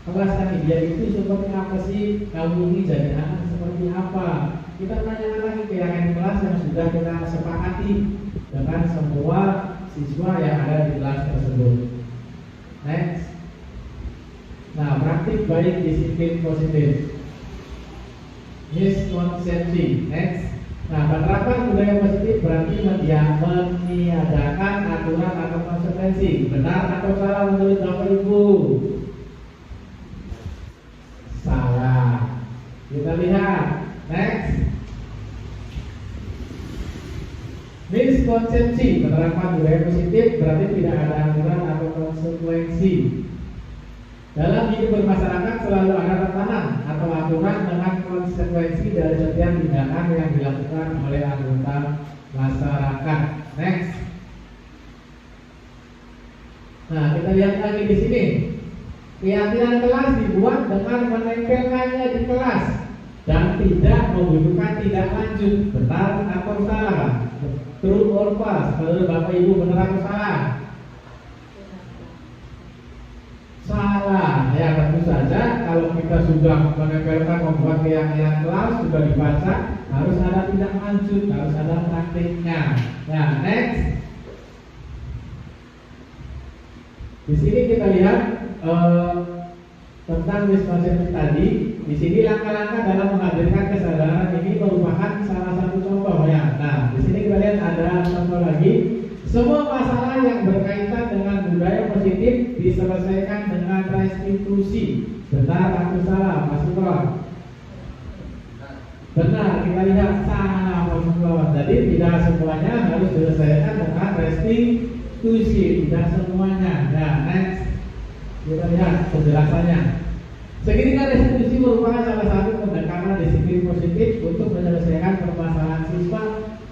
Speaker 3: Kelas tadi dia itu seperti apa sih? Kamu ini jadi anak seperti apa? Kita tanyakan lagi keyakinan kelas yang sudah kita sepakati dengan semua siswa yang ada di kelas tersebut. Next. Nah, praktik baik disiplin positif. Miskonsepsi. Next. Nah, penerapan budaya positif berarti meniadakan aturan atau konsekuensi. Benar atau salah menurut Bapak Ibu? Salah. Kita lihat. Next. Miskonsepsi. Penerapan budaya positif berarti tidak ada aturan atau konsekuensi. Dalam hidup bermasyarakat selalu ada tatanan atau aturan dengan konsekuensi dari setiap tindakan yang dilakukan oleh anggota masyarakat. Next. Nah, kita lihat lagi di sini. Keyakinan kelas dibuat dengan menempelkannya di kelas dan tidak membutuhkan tindak lanjut. Benar atau salah? True or false? Menurut Bapak Ibu benar atau salah? Salah. Ya, tentu saja kalau kita sudah menempelkan membuat keyakinan kelas sudah dibaca, harus ada tindak lanjut, harus ada praktiknya. Nah, next. Di sini kita lihat tentang miskonsepsi tadi. Di sini langkah-langkah dalam menghadirkan kesadaran ini merupakan salah satu contoh ya. Nah, di sini kita lihat ada contoh lagi. Semua masalah yang berkaitan dengan budaya positif diselesaikan dengan restitusi. Benar atau salah, Mas Sukron? Benar, kita lihat salah, Mas Sukron. Jadi tidak semuanya harus diselesaikan dengan restitusi, tidak semuanya. Nah, next. Kita lihat penjelasannya. Segitiga restitusi merupakan salah satu pendekatan disiplin positif untuk menyelesaikan permasalahan siswa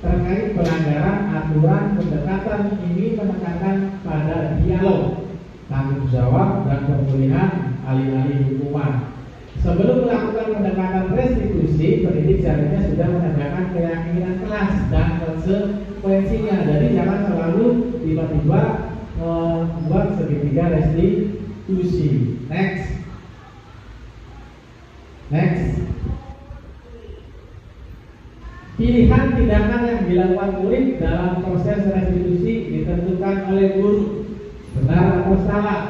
Speaker 3: terkait pelanggaran aturan. Pendekatan ini menekankan pada dialog, tanggung jawab, dan pemulihan alih-alih hukuman. Sebelum melakukan pendekatan restitusi, pendidik seharusnya sudah menegakkan keyakinan kelas dan konsekuensinya. Jadi jangan selalu tiba-tiba membuat segitiga restitusi. Next. Next. Pilihan tindakan yang dilakukan murid dalam proses restitusi ditentukan oleh guru. Benar atau salah?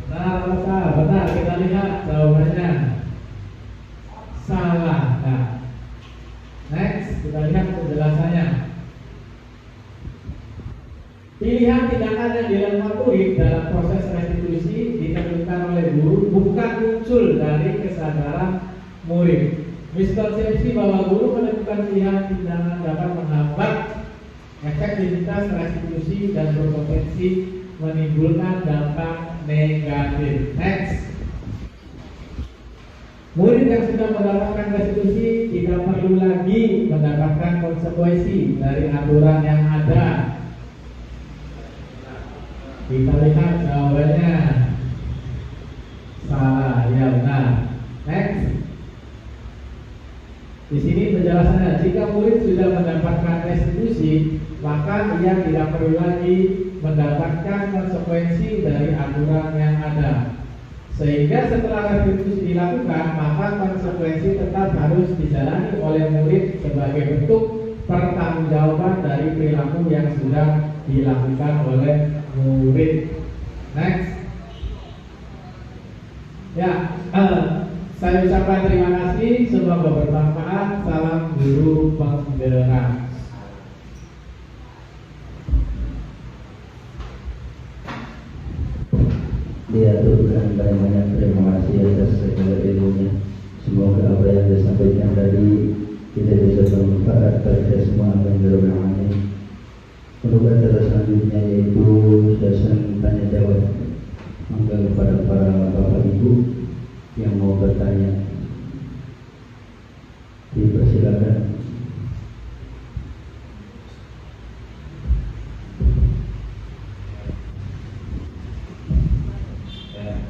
Speaker 3: Benar atau salah? Benar, kita lihat jawabannya. Salah. Nah, next, kita lihat penjelasannya. Pilihan tindakan yang dilakukan murid dalam proses restitusi ditentukan oleh guru, bukan muncul dari kesadaran murid. Miskonsepsi bahwa guru menentukan pilihan tindakan dapat menghambat efektivitas restitusi dan berpotensi menimbulkan dampak negatif. Next. Murid yang sudah mendapatkan restitusi tidak perlu lagi mendapatkan konsekuensi dari aturan yang ada. Kita lihat jawabannya. Salah, ya benar. Next. Di sini penjelasannya, jika murid sudah mendapatkan restitusi, maka ia tidak perlu lagi mendapatkan konsekuensi dari aturan yang ada. Sehingga setelah restitusi dilakukan, maka konsekuensi tetap harus dijalani oleh murid sebagai bentuk pertanggungjawaban dari perilaku yang sudah dilakukan oleh murid. Next. Ya, saya ucapkan terima kasih, semoga bermanfaat. Salam guru penggerak.
Speaker 1: Diaturkan banyak terima kasih atas segala ilmunya. Semoga apa yang disampaikan tadi kita bisa bermanfaat pada semua apa yang dilakukan. Untuk acara selanjutnya yaitu sesi tanya jawab. Maka kepada para bapak ibu yang mau bertanya dipersilakan.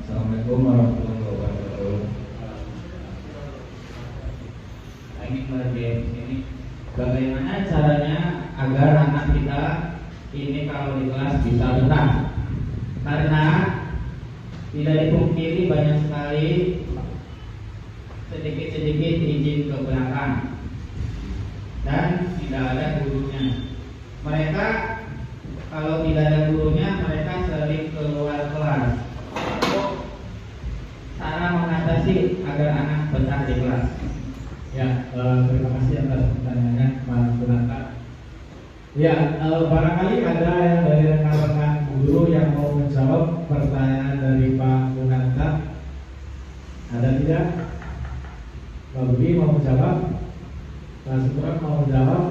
Speaker 2: Assalamualaikum warahmatullahi wabarakatuh. Ini ini bagaimana caranya agar anak kita ini kalau di kelas bisa betah? Karena tidak dipungkiri banyak sekali sedikit-sedikit izin ke belakang dan tidak ada gurunya. Mereka kalau tidak ada gurunya, mereka sering keluar kelas. Cara mengatasi agar anak betah di kelas.
Speaker 3: Ya, terima kasih atas pertanyaannya, Mas Kunanta. Ya, barangkali ada yang dari rekan-rekan guru yang mau menjawab pertanyaan dari Pak Kunanta. Ada tidak? Pak Budi mau menjawab? Pak Sukuran mau menjawab?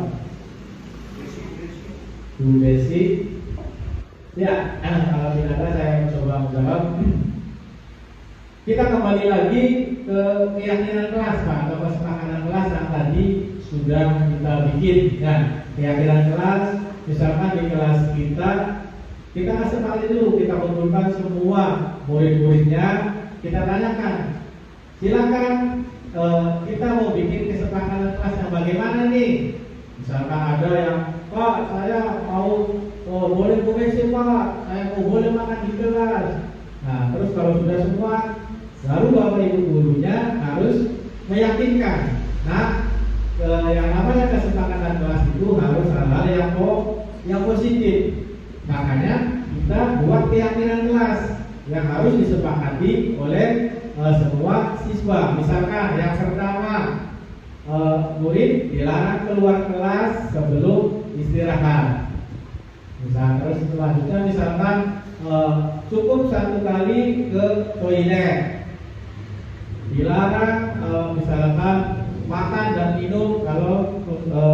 Speaker 3: Bu Desi? Ya, kalau tidak ada saya mencoba menjawab. Kita kembali lagi ke keyakinan kelas, Pak, atau kesepakatan kelas yang tadi sudah kita bikin. Dan keyakinan kelas, misalkan di kelas kita sepakati dulu, kita kumpulkan semua murid-muridnya, kita tanyakan, silakan kita mau bikin kesepakatan kelas yang bagaimana nih? Misalkan ada yang, Pak, saya mau boleh komisi, Pak, saya mau boleh makan di kelas. Nah, terus kalau sudah semua, lalu Bapak Ibu gurunya harus meyakinkan. Nah, yang namanya kesepakatan kelas itu harus hal-hal yang positif. Makanya kita buat keyakinan kelas yang harus disepakati oleh semua siswa. Misalkan yang pertama, murid dilarang keluar kelas sebelum istirahat. Terus selanjutnya misalkan cukup satu kali ke toilet. Dilarang misalkan makan dan minum kalau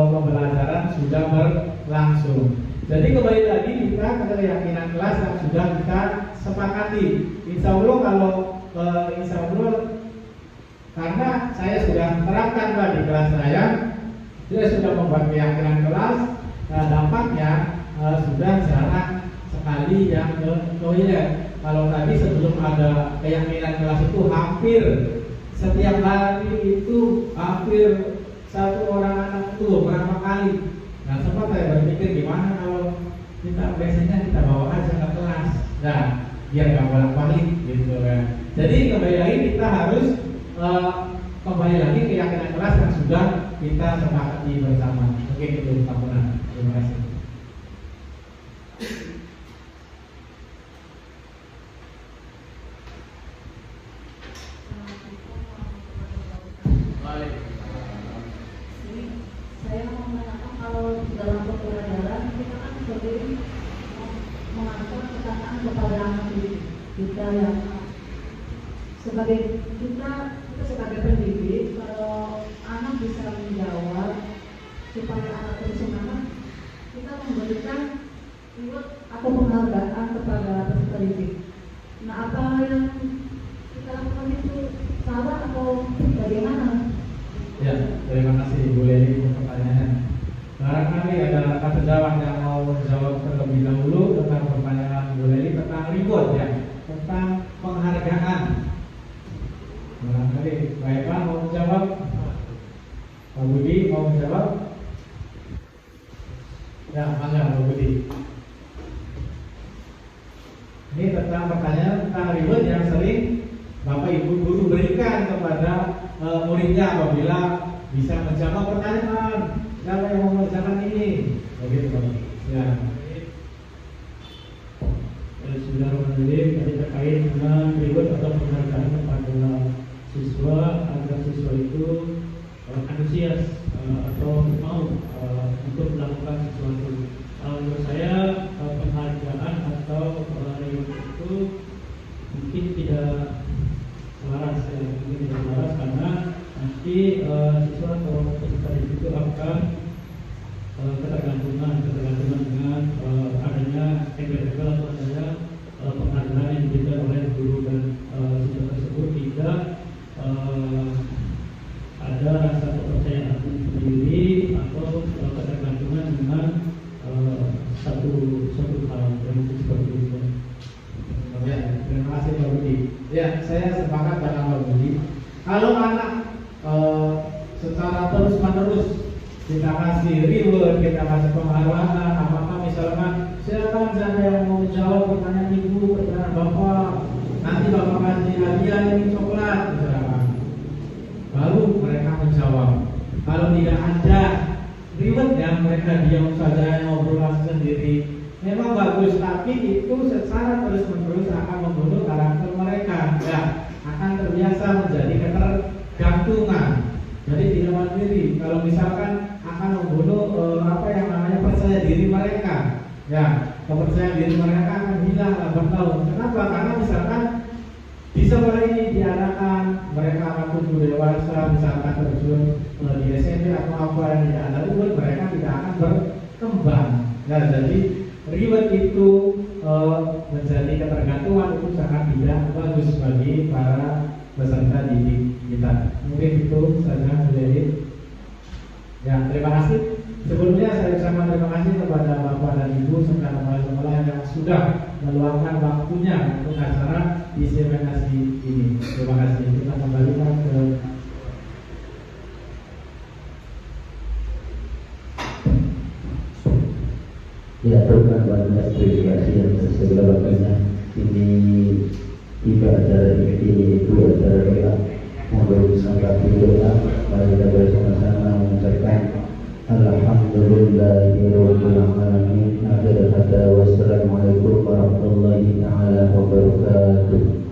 Speaker 3: pembelajaran sudah berlangsung. Jadi kembali lagi kita ke keyakinan kelas yang sudah kita sepakati. Insya Allah kalau karena saya sudah terapkan Pak di kelas saya sudah membuat keyakinan kelas, dampaknya sudah jarang sekali yang ke toilet. Kalau tadi sebelum ada keyakinan kelas itu hampir setiap hari itu hampir satu orang anak itu berapa kali. Nah, sempat saya berpikir gimana kalau kita biasanya kita bawa aja ke kelas, nah biar nggak bolak-balik gitu kan. Jadi kembali lagi kita harus kembali lagi keyakinan kelas yang sudah kita sepakati bersama. Oke, itu Pak Puna. Terima kasih.
Speaker 4: Saya mau menanyakan kalau dalam pembelajaran kita kan sering mengatur tekanan kepada anak didik kita yang sebagai kita sebagai pendidik, kalau anak bisa menjawab supaya anak terus semangat, kita memberikan reward atau penghargaan kepada peserta didik. Nah, apa yang kita lakukan itu salah atau bagaimana?
Speaker 3: Ya, terima kasih Ibu Leli untuk pertanyaannya. Barangkali ada rekan sejawat yang mau menjawab terlebih dahulu tentang pertanyaan Bu Leli tentang reward ya, tentang penghargaan. Barangkali Pak Eva mau menjawab, Pak Budi mau menjawab. Ya, mangga Pak Budi. Ini tentang pertanyaan tentang reward yang sering Bapak Ibu guru berikan kepada muridnya apabila bisa menjawab pertanyaan. Siapa yang mau mengerjakan ini? Begitu Pak. Ya.
Speaker 5: Bismillahirrahmanirrahim. Tadi terkait dengan reward atau penghargaan kepada siswa agar siswa itu antusias atau mau untuk melakukan sesuatu. Menurut saya penghargaan atau reward itu mungkin tidak selaras ya, mungkin tidak selaras karena nanti siswa atau peserta didik itu akan ketergantungan dengan adanya embel-embel atau adanya penghargaan yang diberikan oleh guru dan siswa tersebut, tidak ada rasa kepercayaan diri atau ketergantungan dengan satu hal yang seperti itu.
Speaker 3: Ya, terima kasih Pak Budi. Ya, saya sepakat dengan Pak Budi. Kalau anak secara terus-menerus kita kasih reward, kita kasih penghargaan, apakah misalkan silakan siapa yang mau menjawab pertanyaan ibu, pertanyaan bapak, nanti bapak kasih hadiah ini coklat, misalkan. Baru mereka menjawab. Kalau tidak ada reward yang mereka diam saja ngobrol sendiri, memang bagus, tapi itu secara terus-menerus akan membunuh karakter mereka, ya, akan terbiasa menjadi ketergantungan. Jadi tidak mandiri. Kalau misalkan akan membunuh apa yang namanya percaya diri mereka, ya, kepercayaan diri mereka akan hilang lambat laun. Kenapa? Karena misalkan di sekolah ini diarahkan mereka akan tumbuh dewasa, misalkan terjun di SMP atau apa yang tidak ada reward, mereka tidak akan berkembang. Nah, jadi reward itu menjadi ketergantungan, itu sangat tidak bagus bagi para peserta didik kita. Mungkin itu saja dari. Ya, terima kasih. Sebelumnya saya ucapkan terima kasih kepada Bapak dan Ibu serta kepala sekolah yang sudah meluangkan waktunya untuk acara diseminasi ini. Terima kasih. Kita kembalikan ke
Speaker 1: Ya, bukan banyak apresiasi yang segala-galanya. Ini tiga acara ini, dua acara doa. Mohon sampai doa. Mari kita bersama-sama mengucapkan Alhamdulillahirabbil alamin. Wassalamualaikum warahmatullahi taala wabarakatuh.